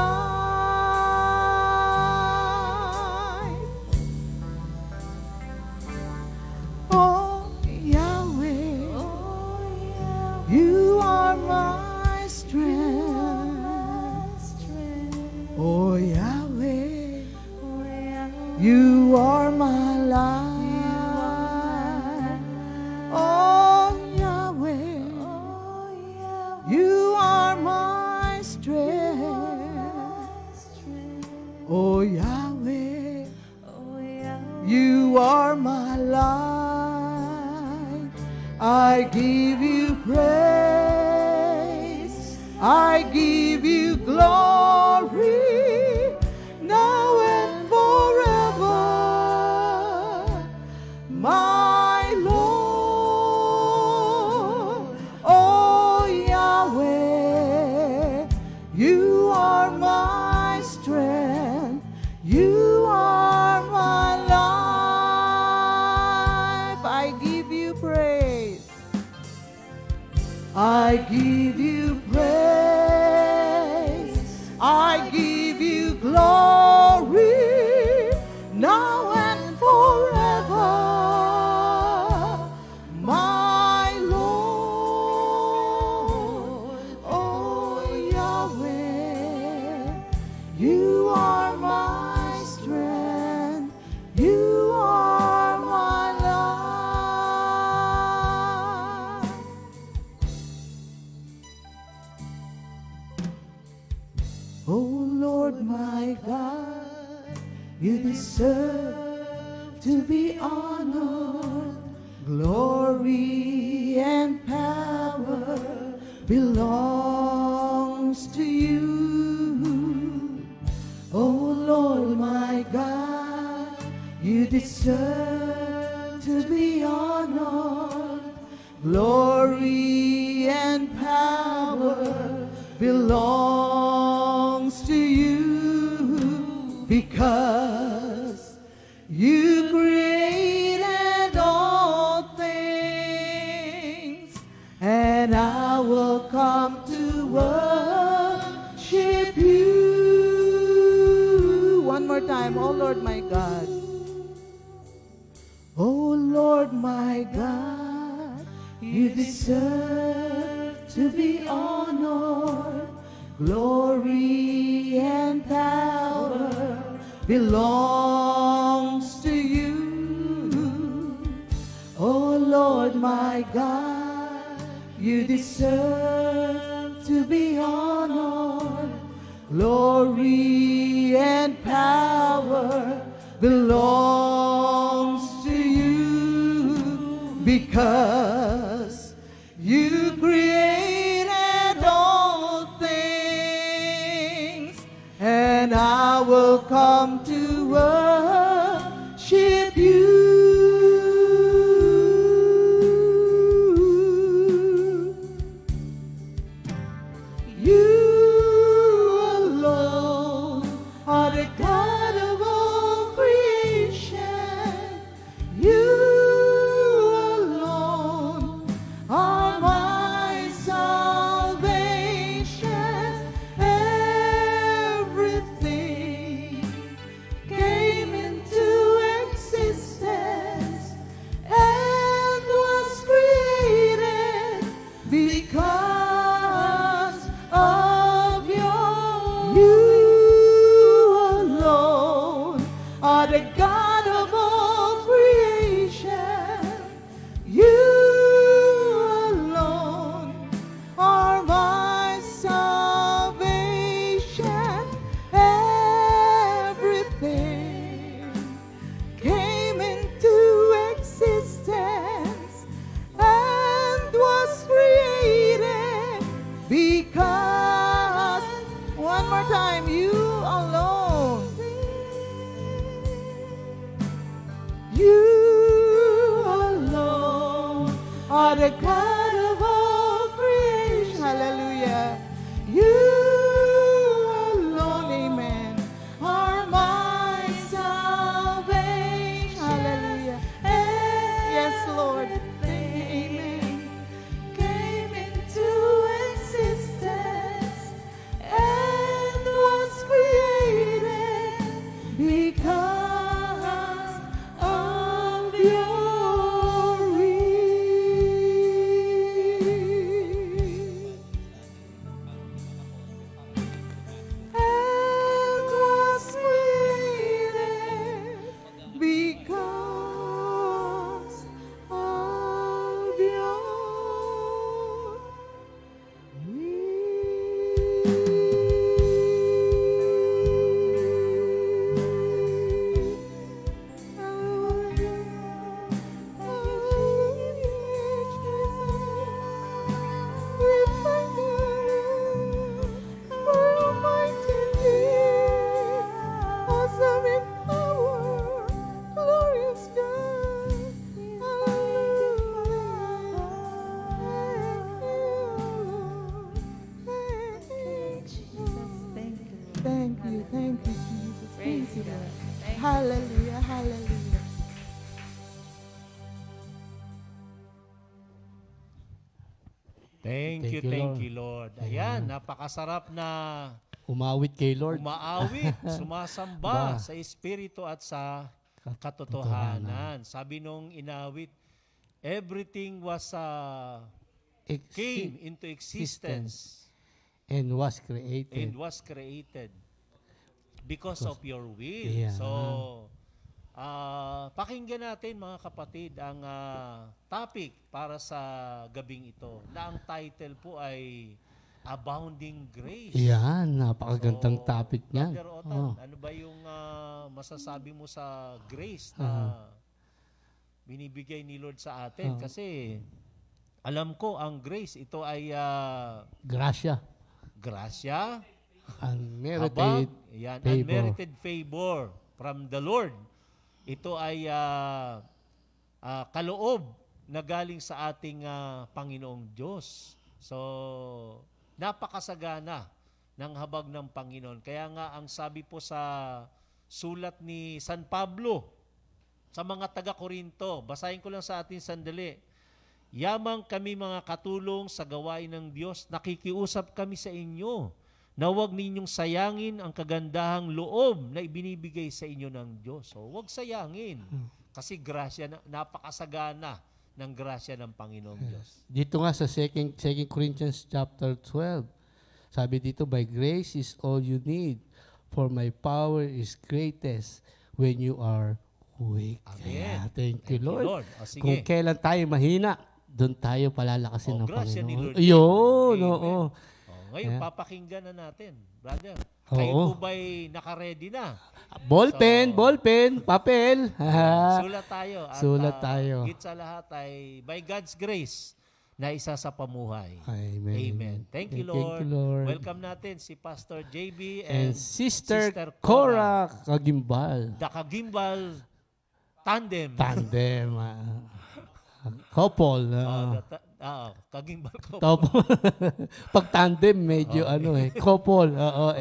Oh Yahweh, you are my strength. Oh Yahweh, you are my life. Oh Yahweh, you are my strength. Oh Yahweh, you are my life. I give you praise. I give you glory now and forever. My Lord, oh Yahweh, you are my strength. You are my life. I give you praise. I give you praise. I give you glory now and forever. My Lord, oh Yahweh, you are my strength. You are my life. Oh Lord my God, you deserve to be honored. Glory and power belongs to you. Oh Lord my God, you deserve to be honored. Glory and power belongs to you, because you created all things, and I will come to worship you. One more time. Oh Lord my God. Oh Lord my God, you deserve to be honored. Glory and power belongs to you. Oh Lord my God, you deserve to be honored. Glory and power belongs to you, because you created all things, and I I will come to worship you. You alone are the God of all creation. You alone are my salvation. Everything came into existence and was created because of you alone are the God of all creation. You alone are my salvation. Everything came into existence and was created because, one more time, you alone. You alone are the God of all creation. Hallelujah. You alone, amen, are my salvation. Hallelujah. Yes, Lord. Amen. Came into existence and was created because of your will. And was created because of your Thank you, Jesus. Thank you, Lord. Hallelujah, hallelujah. Thank you, Lord. Ayan, napakasarap na Umawit kay Lord. umaawit, sumasamba sa Espiritu at sa katotohanan. Sabi nung inawit, everything was came into existence and was created. and was created because of your will. Yeah. So, pakinggan natin mga kapatid ang topic para sa gabing ito na ang title po ay Abounding Grace. Yan, napakagandang So, topic niyan. Brother Otan, ano ba yung masasabi mo sa grace na binibigay ni Lord sa atin? Kasi alam ko ang grace, ito ay Grasya. grasya, Unmerited yan, favor. unmerited favor from the Lord. Ito ay kaloob na galing sa ating Panginoong Diyos. So, napakasagana ng habag ng Panginoon. Kaya nga ang sabi po sa sulat ni San Pablo sa mga taga-Korinto, basahin ko lang sa atin sandali. Yamang kami mga katulong sa gawain ng Diyos, nakikiusap kami sa inyo na huwag ninyong sayangin ang kagandahang loob na ibinibigay sa inyo ng Diyos. So, huwag sayangin. Kasi grasya, napakasagana ng grasya ng Panginoong Diyos. Dito nga sa 2 Corinthians chapter 12, sabi dito, by grace is all you need, for my power is greatest when you are weak. Amen. Kaya, thank you, Lord. O, sige. Kung kailan tayo mahina, doon tayo palalakasin ng grasya ni Panginoon. Lord. Yun, Amen. oo. Ngayon, Yeah. papakinggan na natin. Brother, Oo. kayo po ba'y naka-ready na? Ballpen, papel. Sulat tayo. At, Sulat tayo. higit sa lahat ay by God's grace, na isa sa pamuhay. Amen. Amen. Thank you, Lord. Welcome natin si Pastor JB And and Sister Cora Kagimbal. The Kagimbal Tandem. Tandem. Couple. Kagimbal Couple. Pag tandem, medyo couple.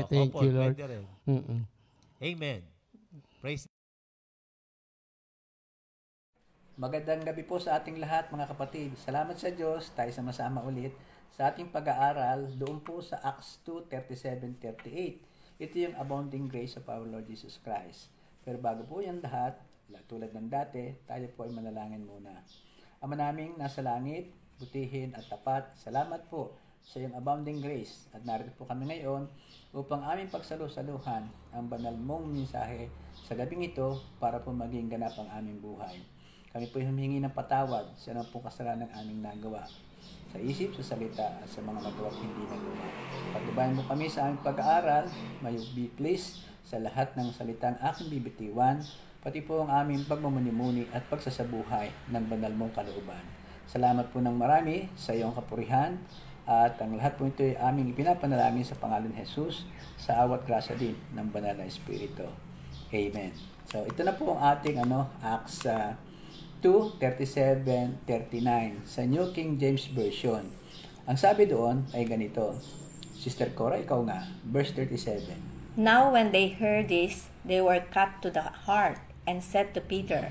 Thank Couple, you, Lord. pwede rin. Mm-mm. Amen. Praise. Magandang gabi po sa ating lahat, mga kapatid. Salamat sa Diyos, tayo sama-sama ulit sa ating pag-aaral doon po sa Acts 2:37-38. Ito yung abounding grace of our Lord Jesus Christ. Pero bago po yan lahat, tulad ng dati, tayo po ay manalangin muna. Ama naming nasa langit, butihin at tapat, salamat po sa iyong abounding grace. At narito po kami ngayon upang aming pagsalusaluhan ang banal mong mensahe sa gabing ito para po maging ganap ang aming buhay. Kami po humingi ng patawad sa anong pong kasalanan ng aming nagawa sa isip, sa salita, at sa mga nagawa at hindi nagawa. Pagbabayan mo kami sa aming pag-aaral, may be pleased sa lahat ng salitang aking bibitiwan, pati po ang aming pagmumuni-muni at pagsasabuhay ng banal mong kalooban. Salamat po ng marami sa iyong kapurihan, at ang lahat po ito ay aming ipinapanalangin sa pangalan ni Jesus sa awat grasya din ng banal na Espiritu. Amen. So ito na po ang ating Acts 2:37-39 sa New King James Version. Ang sabi doon ay ganito. Sister Cora, ikaw nga. Verse 37. Now when they heard this, they were cut to the heart and said to Peter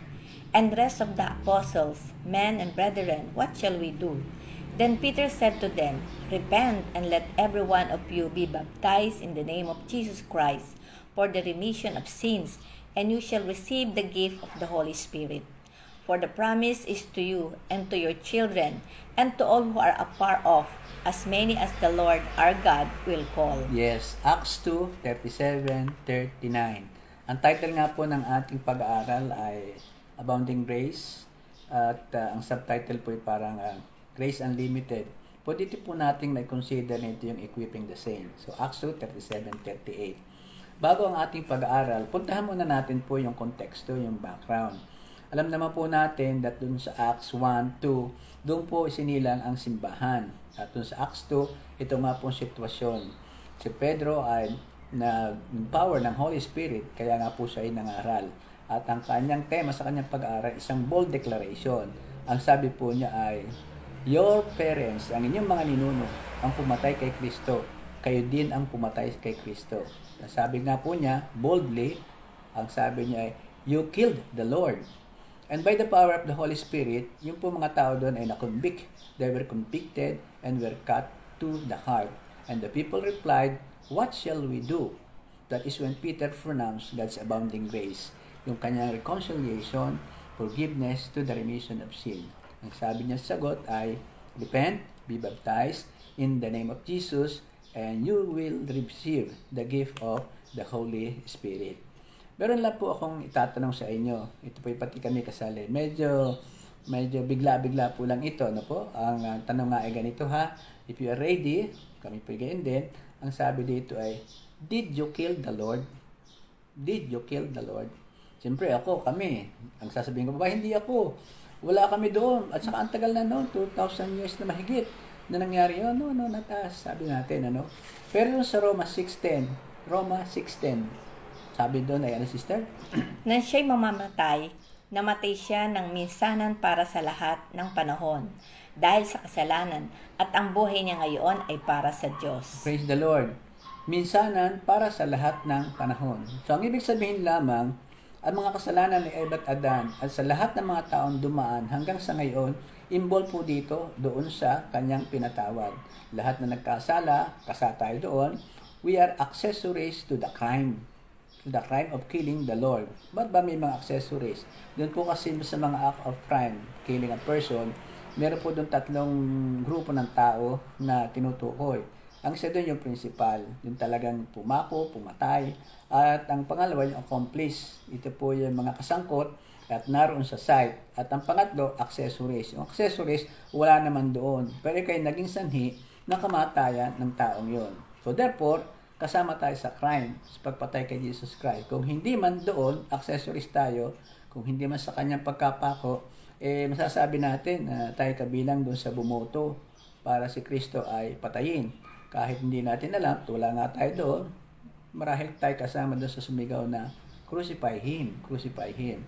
and the rest of the apostles, Men and brethren, what shall we do? Then Peter said to them, Repent and let every one of you be baptized in the name of Jesus Christ for the remission of sins, and you shall receive the gift of the Holy Spirit. For the promise is to you and to your children and to all who are afar off, as many as the Lord our God will call. Yes, Acts 2:37-39. Ang title nga po ng ating pag-aaral ay Abounding Grace, at ang subtitle po ay parang Grace Unlimited. Pwede po natin may consider nito yung Equipping the Saints. So Acts 2:37-38. Bago ang ating pag-aaral, puntahan muna natin po yung konteksto, yung background. Alam naman po natin that dun sa Acts 1:2, doon po isinilang ang simbahan. At dun sa Acts 2, ito nga pong sitwasyon. Si Pedro ay na-empower ng Holy Spirit, kaya nga po siya ay nangaral. At ang kanyang tema sa kanyang pag-aaral, isang bold declaration. Ang sabi po niya ay, Your parents, ang inyong mga ninuno, ang pumatay kay Kristo. Kayo din ang pumatay kay Kristo. Sabi nga po niya, boldly, ang sabi niya ay, You killed the Lord. And by the power of the Holy Spirit, yung po mga tao doon ay na-convict. They were convicted and were cut to the heart. And the people replied, What shall we do? That is when Peter pronounced God's abounding grace. Yung kanyang reconciliation, forgiveness to the remission of sin. Ang sabi niya sa sagot ay, Repent, be baptized in the name of Jesus, and you will receive the gift of the Holy Spirit. Meron lang po akong itatanong sa inyo. Ito po pati kami kasali. Medyo bigla-bigla po lang ito. Po? Ang tanong nga ay ganito ha. If you are ready, kami po gayon din. Ang sabi dito ay, Did you kill the Lord? Did you kill the Lord? Siyempre kami. Ang sasabihin ko, hindi ako. Wala kami doon. At saka ang tagal na noon, 2,000 years na mahigit na nangyari yun. Nataas. Sabi natin, Pero yung sa Roma 6:10, sabi doon ay sister? Nang siya'y mamamatay, namatay siya ng minsanan para sa lahat ng panahon dahil sa kasalanan, at ang buhay niya ngayon ay para sa Diyos. Praise the Lord. Minsanan para sa lahat ng panahon. So ang ibig sabihin lamang, ang mga kasalanan ni Eva at Adan at sa lahat ng mga taong dumaan hanggang sa ngayon, involved po dito doon sa kanyang pinatawad. Lahat na nagkasala, kasa tayo doon, we are accessories to the crime of killing the Lord. Ba't ba may mga accessories? Doon po kasi sa mga act of crime, killing a person, meron po doon 3 grupo ng tao na tinutukoy. Ang isa doon yung principal, yung talagang pumatay. At ang pangalawa yung accomplice. Ito po yung mga kasangkot at naroon sa site. At ang pangatlo, accessories. Yung accessories, wala naman doon. Pero kayo naging sanhi ng kamatayan ng taong yon. So therefore, kasama tayo sa crime, sa pagpatay kay Jesus Christ. Kung hindi man doon, accessories tayo. Kung hindi man sa kanyang pagkapako, masasabi natin na tayo kabilang doon sa bumoto para si Kristo ay patayin. Kahit hindi natin alam, wala nga tayo doon, marahil tayo kasama doon sa sumigaw na crucify Him, crucify Him.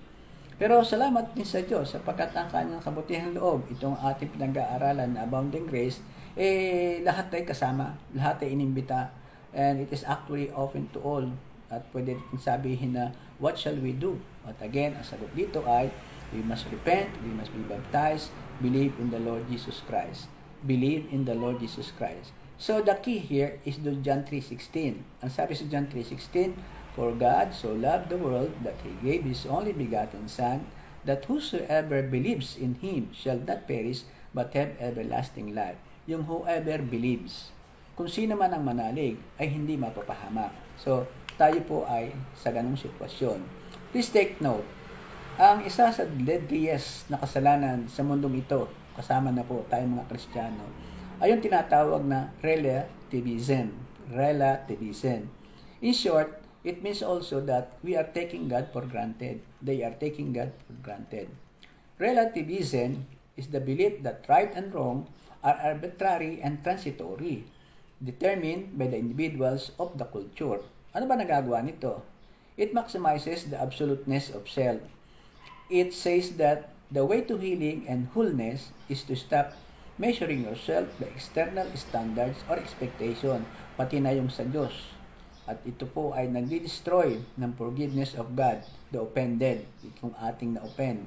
Pero salamat din sa Diyos sapagkat ang kanyang kabutihang loob, itong ating pinag-aaralan na Abounding Grace, lahat tayo kasama, lahat tayo inimbita, and it is actually open to all. At pwede natin sabihin na, what shall we do? At again, ang sagot dito ay, we must repent, we must be baptized, believe in the Lord Jesus Christ. Believe in the Lord Jesus Christ. So the key here is John 3:16. Ang sabi sa John 3:16, for God so loved the world that He gave His only begotten Son, that whosoever believes in Him shall not perish, but have everlasting life. Yung whoever believes. Kung sino man ang manalig, ay hindi mapapahamak. So, tayo po ay sa ganung sitwasyon. Please take note, ang isa sa deadliest na kasalanan sa mundong ito, kasama na po tayong mga Kristiyano, ay yung tinatawag na relativism. Relativism. In short, it means also that we are taking God for granted. They are taking God for granted. Relativism is the belief that right and wrong are arbitrary and transitory, determined by the individuals of the culture. Ano ba nagagawa nito? It maximizes the absoluteness of self. It says that the way to healing and wholeness is to stop measuring yourself by external standards or expectation, pati na yung sa Diyos. At ito po ay nagdi-destroy ng forgiveness of God, the offended, itong ating na-offend.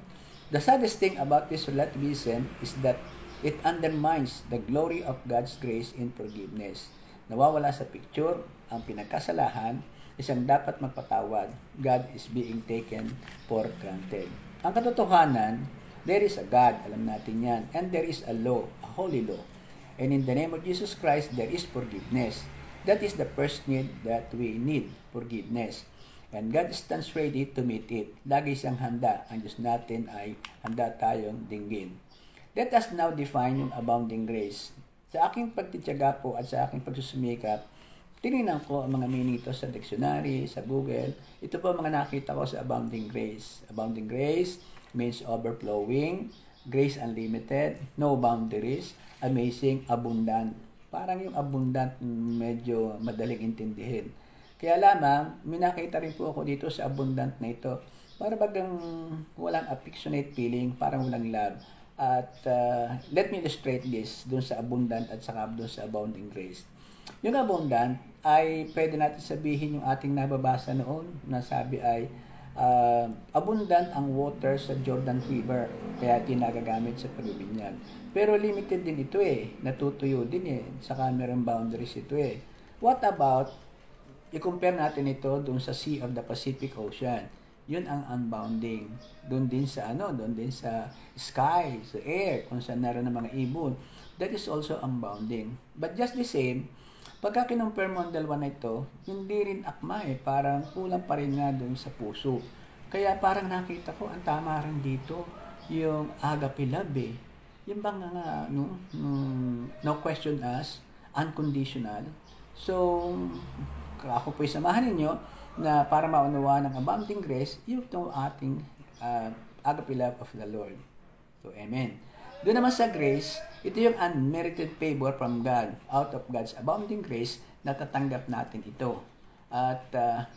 The saddest thing about this relativism is that it undermines the glory of God's grace in forgiveness. Nawawala sa picture ang pinagkasalahan, isang dapat magpatawad. God is being taken for granted. Ang katotohanan, there is a God, alam natin yan, and there is a law, a holy law. And in the name of Jesus Christ, there is forgiveness. That is the first need that we need, forgiveness. And God stands ready to meet it. Lagi siyang handa. Ang Diyos natin ay handa tayong dinggin. Let us now define yung abounding grace. Sa aking pagtitiyaga po at sa aking pagsusumikap, tinignan ko ang mga meaning ito sa dictionary, sa Google. Ito po mga nakita ko sa abounding grace. Abounding grace means overflowing, grace unlimited, no boundaries, amazing, abundant. Parang yung abundant medyo madaling intindihin. Kaya lamang, minakita rin po ako dito sa abundant na ito. Para bagang walang affectionate feeling, parang walang love. At let me illustrate this dun sa abundant at saka dun sa abounding grace. Yung abundant ay pwede natin sabihin yung ating nababasa noon na sabi ay abundant ang water sa Jordan River kaya tinagagamit sa pagbibinyag. Pero limited din ito natutuyo din saka merong boundaries ito What about i-compare natin ito dun sa Sea of the Pacific Ocean? Yun ang unbounding. Doon din sa doon din sa sky, sa air, kung saan naroon ng mga ibon. That is also unbounding. But just the same, pagka kinumpare mo ang dalawa na ito, hindi rin akma parang kulang pa rin nga doon sa puso. Kaya parang nakita ko, ang tama rin dito, yung agape love Yung bang no question asked, unconditional. So, ako po'y samahan ninyo na para maunawaan ng abounding grace, yung itong ating agape love of the Lord. So, amen. Doon naman sa grace, ito yung unmerited favor from God. Out of God's abounding grace, natatanggap natin ito. At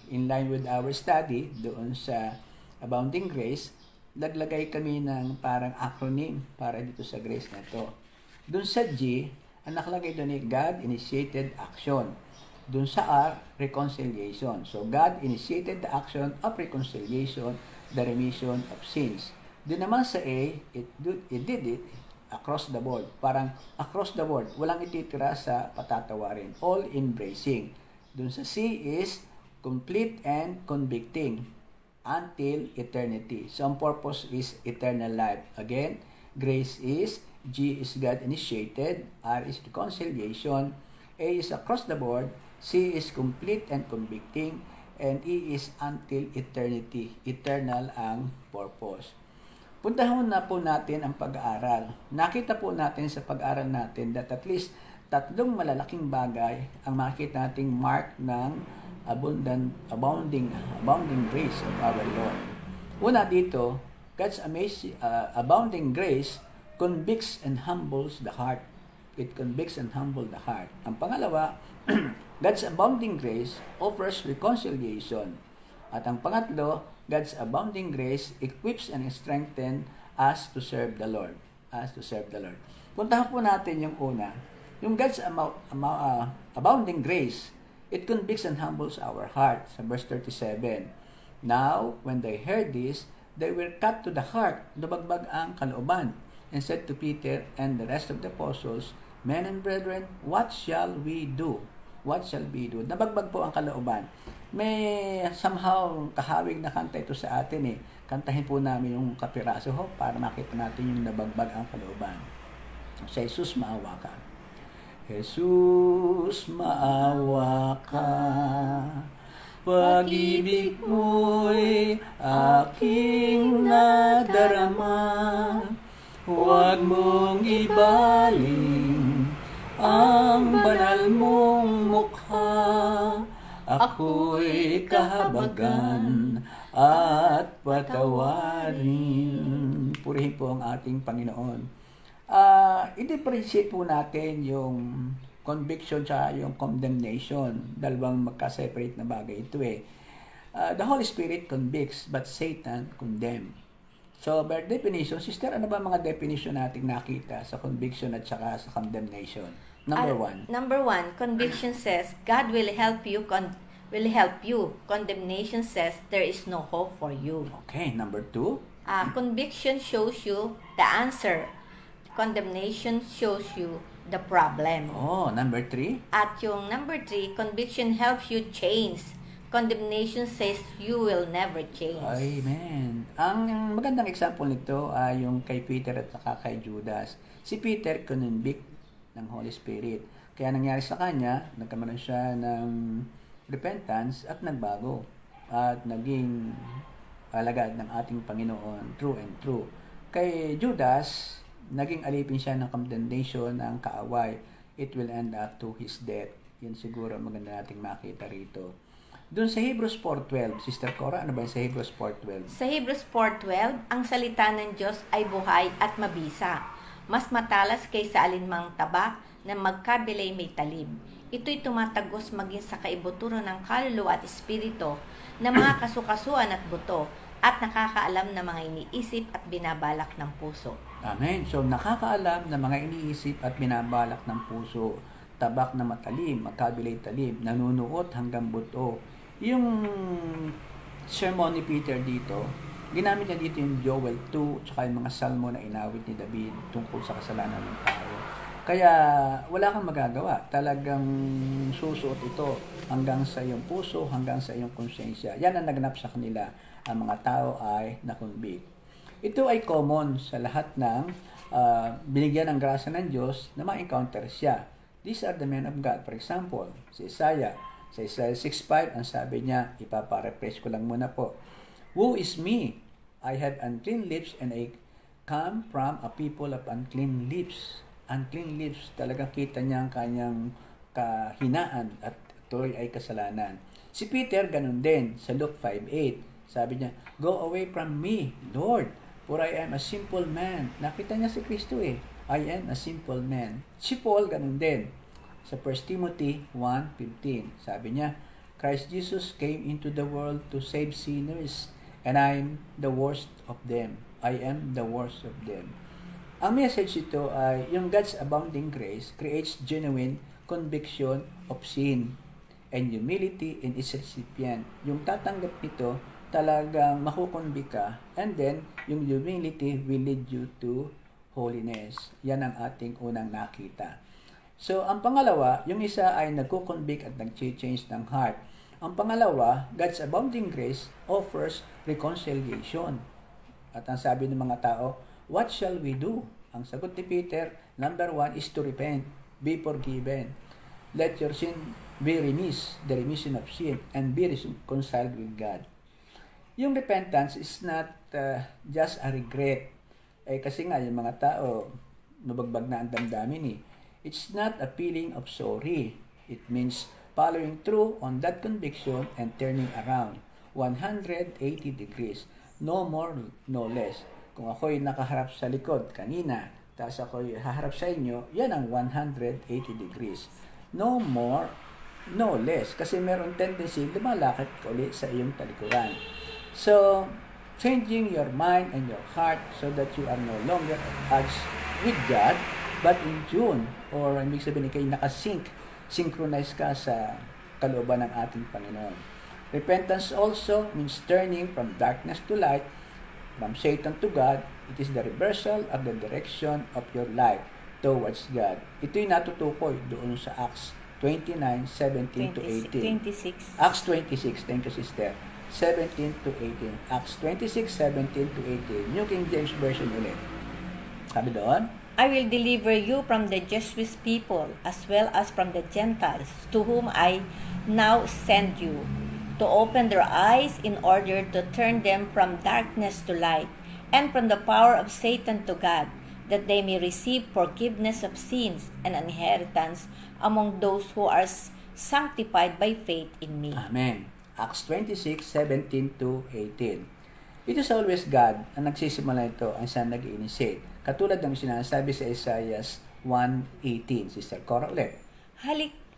in line with our study, doon sa abounding grace, naglagay kami ng parang acronym para dito sa grace na ito. Doon sa G, ang nakalagay doon ay God-initiated action. Doon sa R, reconciliation. So, God initiated the action of reconciliation, the remission of sins. Doon naman sa A, it did it across the board. Parang across the board. Walang ititira sa patatawarin. All embracing. Doon sa C is complete and convicting until eternity. So, ang purpose is eternal life. Again, grace is, G is God initiated, R is reconciliation, A is across the board, C is complete and convicting, and E is until eternity. Eternal ang purpose. Puntahan na po natin ang pag-aaral. Nakita po natin sa pag-aaral natin that at least tatlong malalaking bagay ang makita nating mark ng abounding grace of our Lord. Una dito, God's amazing, abounding grace convicts and humbles the heart. It convicts and humbles the heart. Ang pangalawa, God's abounding grace offers reconciliation. At ang pangatlo, God's abounding grace equips and strengthens us to serve the Lord. Us to serve the Lord. Puntahan po natin yung una. Yung God's abounding grace, it convicts and humbles our heart. Sa verse 37. Now, when they heard this, they were cut to the heart, lubagbag ang kalooban, and said to Peter and the rest of the apostles, Men and brethren, what shall we do? What shall we do? Nabagbag po ang kalooban. May somehow kahawig na kanta ito sa atin eh. Kantahin po namin yung kapiraso ho para makita natin yung nabagbag ang kalooban. Sa Jesus, maawa ka. Jesus, maawa ka. Pag-ibig mo'y aking nadarama. Huwag mong ibaling ang banal mong mukha. Ako'y kahabagan at patawarin. Purihin po ang ating Panginoon. I-differentiate po natin yung conviction sa yung condemnation. Dalawang magka-separate na bagay ito eh. The Holy Spirit convicts, but Satan condemns. So, by definition, sister, ano ba mga definition nating nakita sa conviction at saka sa condemnation? Number one, conviction says God will help you. Condemnation says there is no hope for you. Okay, number two. Conviction shows you the answer. Condemnation shows you the problem. Oh, number three. At yung number 3, conviction helps you change. Condemnation says you will never change. Amen. Ang magandang example nito ay yung kay Peter at saka kay Judas. Si Peter convict ng Holy Spirit. Kaya nangyari sa kanya, nagkaroon siya ng repentance at nagbago. At naging alagad ng ating Panginoon, true and true. Kay Judas, naging alipin siya ng condemnation ng kaaway. It will end up to his death. Yan siguro maganda nating makita rito. Doon sa Hebrews 4:12, Sister Cora, ano ba yung sa Hebrews 4:12? Sa Hebrews 4:12, ang salita ng Diyos ay buhay at mabisa. Mas matalas kaysa alinmang taba na magkabilay may talim. Ito'y tumatagos maging sa kaibuturo ng kaluluwa at espiritu na mga kasukasuan at buto at nakakaalam ng mga iniisip at binabalak ng puso. Amen. So, nakakaalam ng mga iniisip at binabalak ng puso. Tabak na matalim, magkabilay talim, nanunuot hanggang buto. Yung sermon ni Peter dito, ginamit niya dito yung Joel 2 tsaka yung mga salmo na inawit ni David tungkol sa kasalanan ng tao. Kaya wala kang magagawa. Talagang susuot ito hanggang sa iyong puso, hanggang sa iyong konsensya. Yan ang naganap sa kanila. Ang mga tao ay nakonvict. Ito ay common sa lahat ng binigyan ng grasya ng Diyos na ma-encounter siya. These are the men of God. For example, si Isaiah. Sa Isaiah 6:5, ang sabi niya, ipaparephrase ko lang muna po. Who is me? I have unclean lips and I come from a people of unclean lips. Unclean lips, talagang kita niya ang kanyang kahinaan at ito ay kasalanan. Si Peter, ganun din. Sa Luke 5:8, sabi niya, Go away from me, Lord, for I am a simple man. Nakita niya si Kristo eh. I am a simple man. Si Paul, ganun din. Sa 1 Timothy 1:15, sabi niya, Christ Jesus came into the world to save sinners, and I am the worst of them. I am the worst of them. Ang message ito ay, yung God's abounding grace creates genuine conviction of sin and humility in its recipient. Yung tatanggap nito, talagang makukonvict ka, and then, yung humility will lead you to holiness. Yan ang ating unang nakita. So, ang pangalawa, yung isa ay nagko-convict at nag-change ng heart. Ang pangalawa, God's abounding grace offers reconciliation. At ang sabi ng mga tao, what shall we do? Ang sagot ni Peter, number 1 is to repent, be forgiven. Let your sin be remiss, the remission of sin, and be reconciled with God. Yung repentance is not just a regret. Kasi nga, yung mga tao, mabagbag na ang damdamin eh. It's not a feeling of sorry. It means following through on that conviction and turning around 180 degrees. No more, no less. Kung ako'y nakaharap sa likod kanina, tapos ako'y haharap sa inyo, yan ang 180 degrees. No more, no less. Kasi meron tendency, lumalakad ka ulit sa iyong talikuran. So, changing your mind and your heart so that you are no longer at odds with God, but in tune, or ibig sabihin kayo synchronize ka sa kalooban ng ating Panginoon. Repentance also means turning from darkness to light, from Satan to God. It is the reversal of the direction of your life towards God. Ito'y natutukoy doon sa Acts 29:17 to 18. 26. Acts 26, thank you sister. 17 to 18. Acts 26:17 to 18. New King James Version ulit. Sabi doon, I will deliver you from the Jewish people as well as from the Gentiles, to whom I now send you, to open their eyes in order to turn them from darkness to light, and from the power of Satan to God, that they may receive forgiveness of sins and an inheritance among those who are sanctified by faith in me. Amen. Acts 26:17 to 18. It is always God ang nagsisimula ito, ang siya nag-initiate. Katulad ng sinasabi sa Isaiah 1:18. Sister Cora ulit.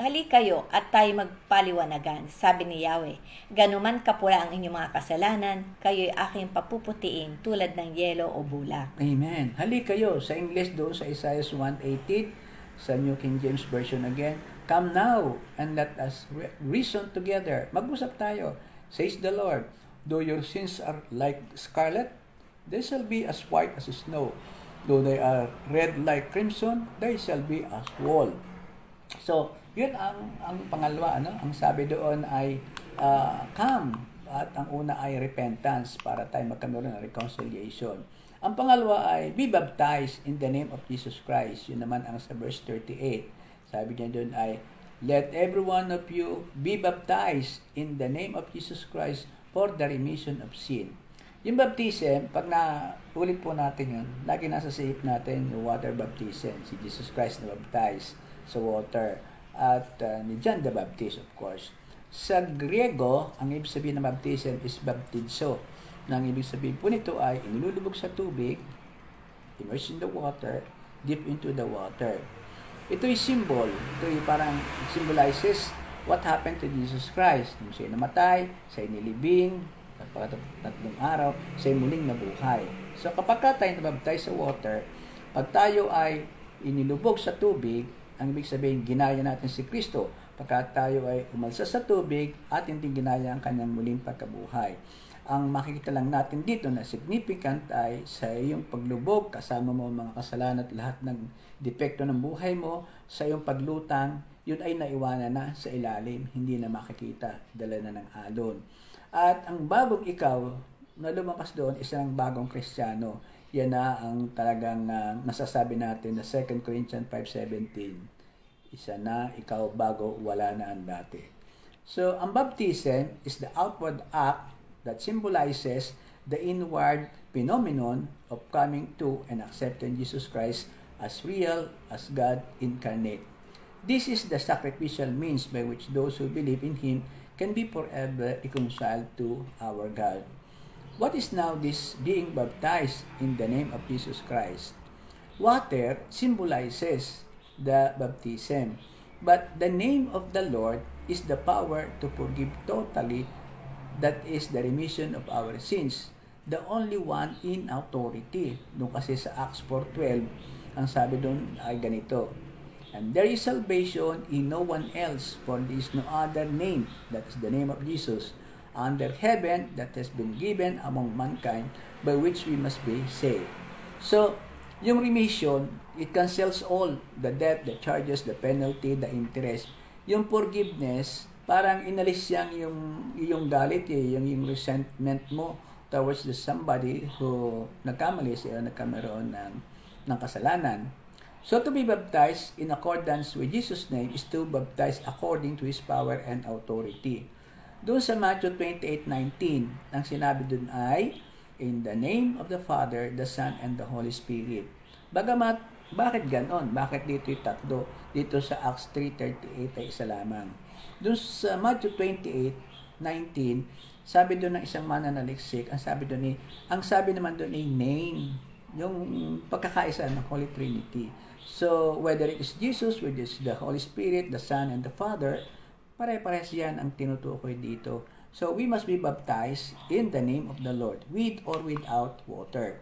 Halik kayo at tayo magpaliwanagan, sabi ni Yahweh. Ganuman kapula ang inyong mga kasalanan, kayo'y aking papuputiin tulad ng yelo o bulak. Amen. Halik kayo. Sa English doon sa Isaiah 1:18, sa New King James Version again, come now and let us reason together. Mag-usap tayo, says the Lord. Though your sins are like scarlet, they shall be as white as snow. Though they are red like crimson, they shall be as wool. So, yun ang pangalawa, ano? Ang sabi doon ay come, at ang una ay repentance para tayo magkaroon ng reconciliation. Ang pangalawa ay be baptized in the name of Jesus Christ. Yun naman ang sa verse 38. Sabi niya doon ay, let every one of you be baptized in the name of Jesus Christ for the remission of sin. Yung baptism, pag ulit po natin yun, lagi nasa isip natin yung water baptism. Si Jesus Christ na baptize sa water. At ni John the Baptist, of course. Sa Griego, ang ibig sabihin ng baptism is baptizo. Nang ibig sabihin po nito ay inilulubog sa tubig, immerse in the water, dip into the water. Ito'y symbol. Ito'y parang symbolizes what happened to Jesus Christ. Nung siya namatay, siya nilibing, at 3 araw, siya muling nabuhay. So kapag tayo nabaptize sa water, pag tayo ay inilubog sa tubig, ang ibig sabihin, ginaya natin si Kristo. Pagka tayo ay umalsa sa tubig at hindi ginaya ang kanyang muling pagkabuhay. Ang makikita lang natin dito na significant ay sa iyong paglubog, kasama mo ang mga kasalanan at lahat ng depekto ng buhay mo, sa iyong paglutang, yun ay naiwanan na sa ilalim, hindi na makikita, dala na ng alon. At ang bagong ikaw na lumakas doon, isang bagong Kristiyano. Yan na ang talagang nasasabi natin na 2 Corinthians 5:17. Isa na, ikaw bago, wala na ang dati. So, ang baptism is the outward act that symbolizes the inward phenomenon of coming to and accepting Jesus Christ as real, as God incarnate. This is the sacrificial means by which those who believe in Him can be forever reconciled to our God. What is now this being baptized in the name of Jesus Christ? Water symbolizes the baptism, but the name of the Lord is the power to forgive totally, that is the remission of our sins, the only one in authority. Doon kasi sa Acts 4:12, ang sabi doon ay ganito, and there is salvation in no one else, for there is no other name, that is the name of Jesus, under heaven that has been given among mankind, by which we must be saved. So, yung remission, it cancels all the debt, the charges, the penalty, the interest. Yung forgiveness, parang inalis yung galit, yung resentment mo towards somebody who nagkamali siya, nagkameron ng kasalanan. So to be baptized in accordance with Jesus' name is to baptize according to His power and authority. Doon sa Matthew 28:19, ang sinabi doon ay, in the name of the Father, the Son, and the Holy Spirit. Bagamat, bakit ganon? Bakit dito yung tatlo? Dito sa Acts 3:38 ay isa lamang. Doon sa Matthew 28:19, Sabi doon ng isang mananaliksik, ang sabi naman doon ay name, yung pagkakaisa ng Holy Trinity. So, whether it is Jesus, whether it is the Holy Spirit, the Son, and the Father, pare-parehas yan ang tinutukoy dito. So, we must be baptized in the name of the Lord, with or without water.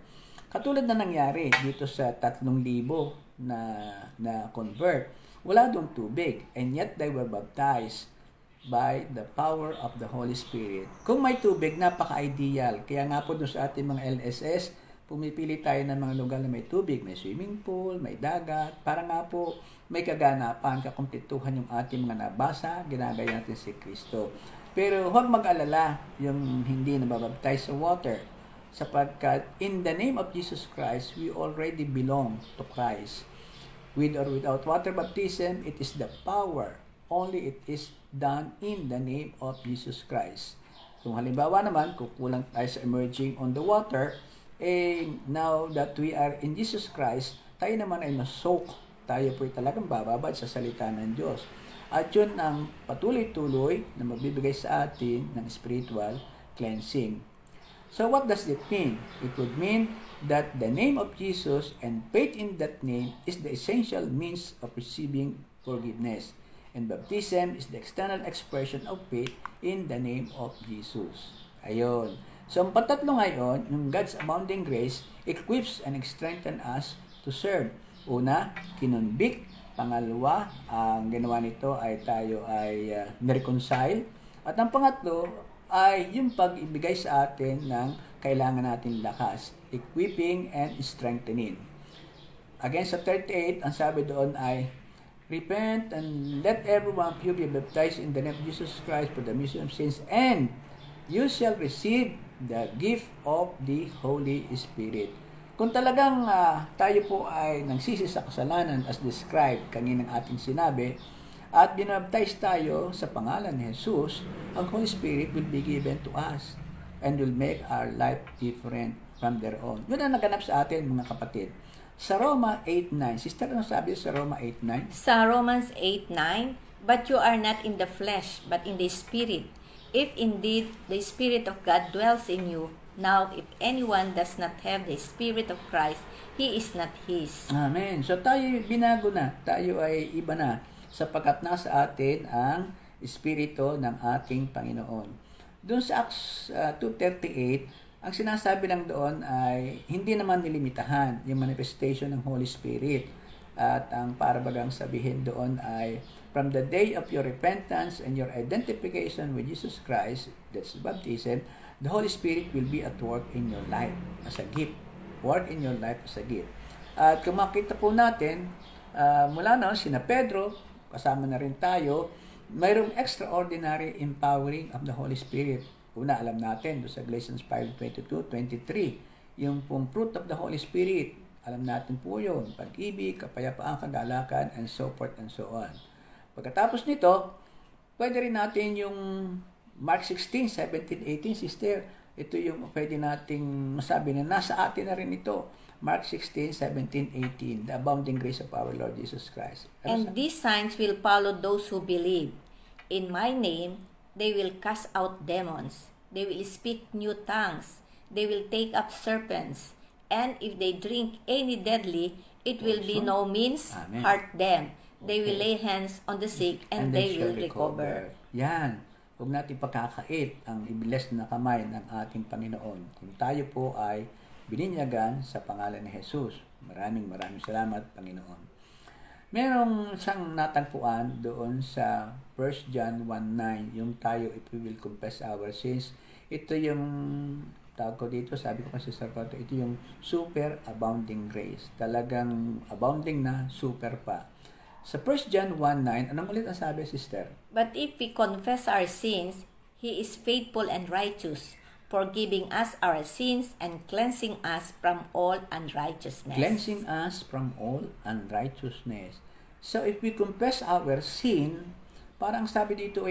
Katulad na nangyari dito sa 3,000 na convert. Wala doon tubig, and yet they were baptized by the power of the Holy Spirit. Kung may tubig, napaka-ideal. Kaya nga po doon sa ating mga LSS, pumipili tayo ng mga lugar na may tubig, may swimming pool, may dagat, para nga po may kaganapan, kakumpletuhan yung ating mga nabasa, ginagaya natin si Kristo. Pero huwag mag-alala yung hindi nababaptize sa water, sapagkat in the name of Jesus Christ, we already belong to Christ. With or without water baptism, it is the power. Only it is done in the name of Jesus Christ. Kung halimbawa naman, kukulang tayo sa emerging on the water, now that we are in Jesus Christ, tayo naman ay na-soak. Tayo po ay talagang bababad sa salita ng Diyos. At yun ang patuloy-tuloy na magbibigay sa atin ng spiritual cleansing. So what does it mean? It would mean that the name of Jesus and faith in that name is the essential means of receiving forgiveness. And baptism is the external expression of faith in the name of Jesus. Ayun. So ang patatlo ngayon, yung God's abounding grace, equips and strengthens us to serve. Una, kinonvict. Pangalawa, ang ginawa nito ay tayo ay nireconcile. At ang pangatlo ay yung pag-ibigay sa atin ng kailangan nating lakas, equipping and strengthening. Again, sa 38, ang sabi doon ay, repent and let everyone of you be baptized in the name of Jesus Christ for the remission of sins, and you shall receive the gift of the Holy Spirit. Kung talagang tayo po ay nagsisi sa kasalanan as described kaninang ating sinabi, at binabaptize tayo sa pangalan ni Jesus, ang Holy Spirit will be given to us and will make our life different from their own. Yun ang naganap sa atin, mga kapatid. Sa Roma 8:9, sister, ano sabi sa Roma 8:9? Sa Romans 8:9, but you are not in the flesh, but in the Spirit. If indeed the Spirit of God dwells in you, now if anyone does not have the Spirit of Christ, he is not his. Amen. So tayo binago na, tayo ay iba na, sapagkat nasa atin ang Espiritu ng ating Panginoon. Doon sa Acts 2:38, ang sinasabi lang doon ay hindi naman nilimitahan yung manifestation ng Holy Spirit. At ang parabagang sabihin doon ay, from the day of your repentance and your identification with Jesus Christ, that's baptism, the Holy Spirit will be at work in your life as a gift. Work in your life as a gift. At kung makita po natin, mula noon, sina Pedro, kasama na rin tayo, mayroong extraordinary empowering of the Holy Spirit. Una, alam natin, doon sa Galatians 5:22-23, yung pong fruit of the Holy Spirit, alam natin po yun, pag-ibig, kapayapaan, kagalakan, and so forth and so on. Pagkatapos nito, pwede rin natin yung Mark 16:17-18, sister, ito yung pwede nating masabi na nasa atin na rin ito. Mark 16:17-18, the abounding grace of our Lord Jesus Christ. And these signs will follow those who believe. In my name, they will cast out demons. They will speak new tongues. They will take up serpents. And if they drink any deadly, it will be no means hurt them. They will lay hands on the sick and they will recover. Yan. Huwag natin pagkakait ang ibilis na kamay ng ating Panginoon. Kung tayo po ay bininyagan sa pangalan ni Jesus. Maraming salamat, Panginoon. Merong isang natagpuan doon sa 1 John 1:9, yung tayo, if we will confess our sins. Ito yung, tawag ko dito, sabi ko kasi sa Roto, ito yung super abounding grace. Talagang abounding na, super pa. Sa 1 John 1:9, anong ulit ang sabi, sister? But if we confess our sins, He is faithful and righteous, forgiving us our sins and cleansing us from all unrighteousness. Cleansing us from all unrighteousness. So if we confess our sin, parang sabi dito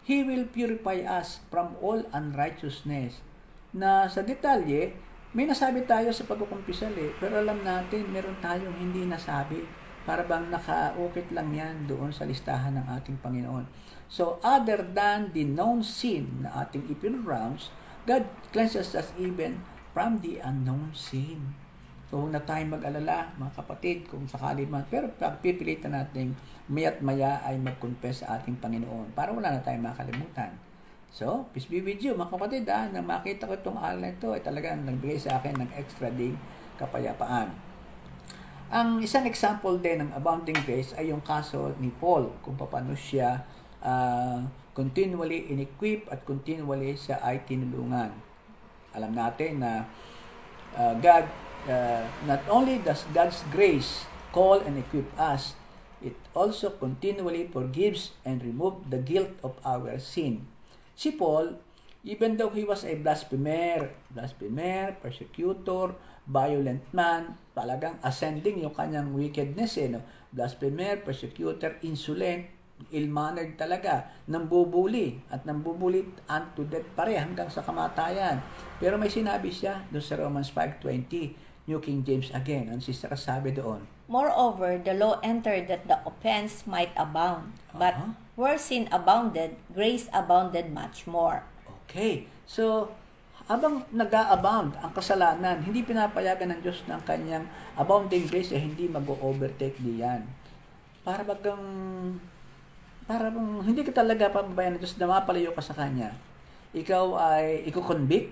He will purify us from all unrighteousness. Na sa detalye, may nasabi tayo sa pagkukumpisal pero alam natin, meron tayong hindi nasabi. para bang nakaukit lang yan doon sa listahan ng ating Panginoon. So, other than the known sin na ating ipinronounce, God cleanses us even from the unknown sin. So, huwag na tayong mag-alala, mga kapatid, kung sakali man. Pero pagpipilitan natin, maya't maya ay mag-confess sa ating Panginoon para wala na tayong makalimutan. So, peace be with you, mga kapatid, na makita ko itong aral na ito ay talagang nagbigay sa akin ng extra ding kapayapaan. Ang isang example din ng abounding grace ay yung kaso ni Paul, kung paano siya continually in-equip at continually siya ay tinulungan. Alam natin na God, not only does God's grace call and equip us, it also continually forgives and removes the guilt of our sin. Si Paul, even though he was a blasphemer, persecutor, violent man, talagang ascending yung kanyang wickedness, no? Blasphemer, persecutor, insolent, ill-mannered talaga, nambubuli at nambubuli unto death pare hanggang sa kamatayan. Pero may sinabi siya doon sa Romans 5:20, New King James again. Ang sister sabi doon, Moreover, the law entered that the offense might abound. But where sin abounded, grace abounded much more. Okay. So, habang nag-a-abound ang kasalanan, hindi pinapayagan ng Diyos ng kanyang abounding grace hindi mag-overtake diyan. Para hindi ka talaga pababayan ng Diyos na mapalayo ka sa Kanya. Ikaw ay i-convict,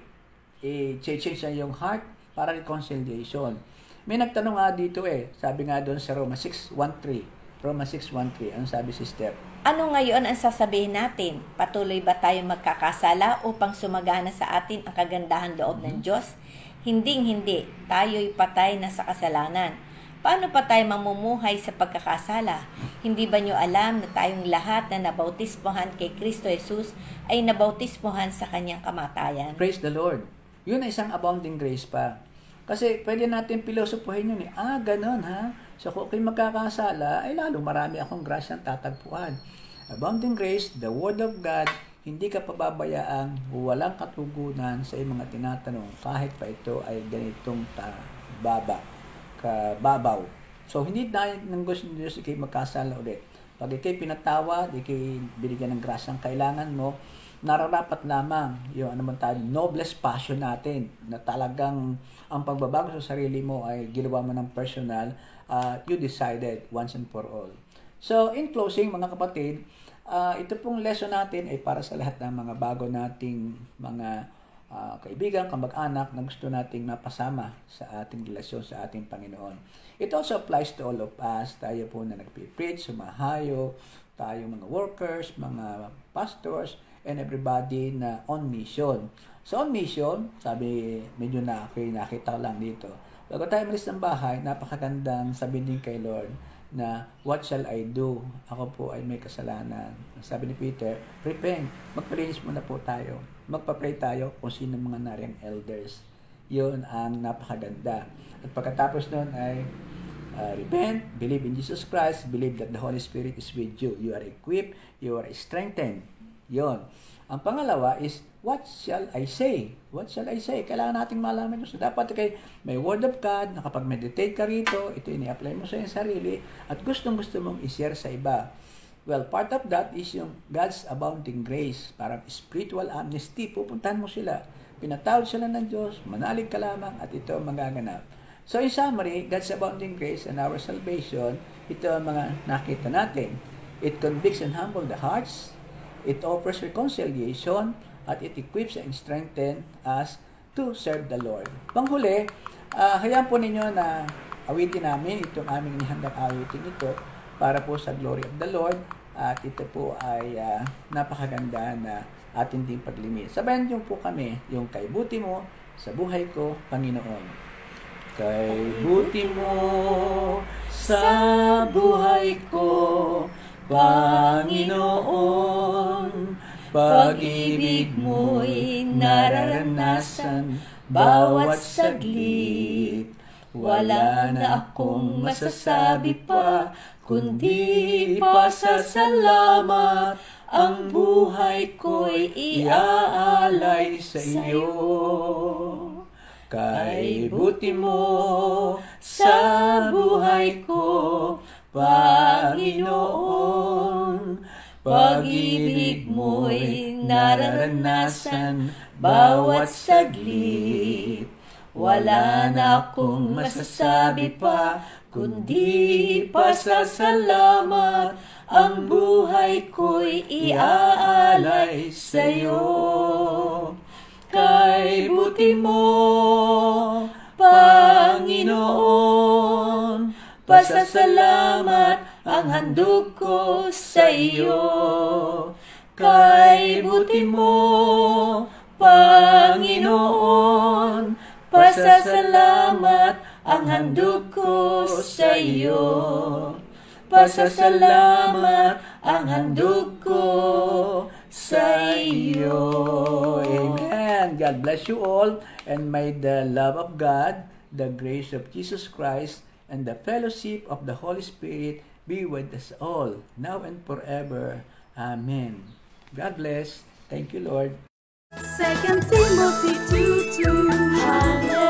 i-change sa iyong heart para reconciliation. May nagtanong nga dito sabi nga doon sa Romans 6:13. Romans 6:13, ano sabi sister? Ano ngayon ang sasabihin natin? Patuloy ba tayong magkakasala upang sumagana sa atin ang kagandahan loob ng Diyos? Hinding-hindi, tayo'y patay na sa kasalanan. Paano pa tayo mamumuhay sa pagkakasala? Hindi ba nyo alam na tayong lahat na nabautismohan kay Kristo Jesus ay nabautismohan sa kanyang kamatayan? Praise the Lord. Yun ay isang abounding grace pa. Kasi pwede natin pilosopuhin yun ganun ha. So kung ako'y magkakasala, ay lalong marami akong grasyang tatagpuan. Abounding grace, the Word of God, hindi ka pababayaan, walang katugunan sa iyong mga tinatanong kahit pa ito ay ganitong kababaw. So, hindi tayo ng gusto ng Diyos ikay magkasala ulit. Pag ikay pinatawad, ikay binigyan ng grasyang kailangan mo, nararapat lamang yung noblest passion natin na talagang ang pagbabago sa sarili mo ay ginawa mo ng personal, you decided once and for all. So, in closing, mga kapatid, ito pong lesson natin ay para sa lahat ng mga bago nating mga kaibigan, kamag-anak na gusto nating mapasama sa ating relasyon sa ating Panginoon. It also applies to all of us. Tayo po na nagpipreach, sumahayo, tayo mga workers, mga pastors, and everybody na on mission. So on mission, sabi, medyo nakita lang dito. Bago tayo malis ng bahay, napakagandang sabihin din kay Lord na, what shall I do? Ako po ay may kasalanan. Sabi ni Peter, repent, magpalinis muna po tayo. Magpa-pray tayo kung sino mga nariyang elders. Yun ang napakaganda. At pagkatapos nun ay repent, believe in Jesus Christ, believe that the Holy Spirit is with you. You are equipped, you are strengthened. Yun. Ang pangalawa is, what shall I say? What shall I say? Kailangan nating malaman yun. So, dapat may Word of God, nakapag-meditate ka rito, ito ini-apply mo sa iyong sarili, at gustong-gusto mong i-share sa iba. Well, part of that is yung God's abounding grace, parang spiritual amnesty. Pupuntahan mo sila. Pinatawad sila ng Diyos, manalig ka lamang, at ito ang magaganap. So, in summary, God's abounding grace and our salvation, ito ang mga nakita natin. It convicts and humbles the hearts, it offers reconciliation, at it equips and strengthens us to serve the Lord. Panghuli, hayaan po ninyo na awitin namin itong aming inihandang awitin ito para po sa glory of the Lord, at ito po ay napakaganda na ating ding paglimit. Sabayan niyo po kami yung kay buti mo sa buhay ko, Panginoon. Kay buti mo sa buhay ko, Panginoon, pag-ibig mo'y nararanasan bawat saglit. Wala na akong masasabi pa, kundi pasasalamat. Ang buhay ko'y iaalay sa iyo. Kay buti mo sa buhay ko, Panginoon. Pag-ibig mo'y nararanasan bawat saglit. Wala na akong masasabi pa, kundi pasasalamat. Ang buhay ko'y iaalay sa'yo. Kay buti mo, Panginoon, pasasalamat ang handog ko sa iyo. Kay buti mo, Panginoon, pasasalamat ang handog ko sa iyo. Pasasalamat ang handog ko sa iyo. Amen. God bless you all, and may the love of God, the grace of Jesus Christ, and the fellowship of the Holy Spirit be with us all, now and forever. Amen. God bless. Thank you, Lord. 2 Timothy 2:2. Hallelujah.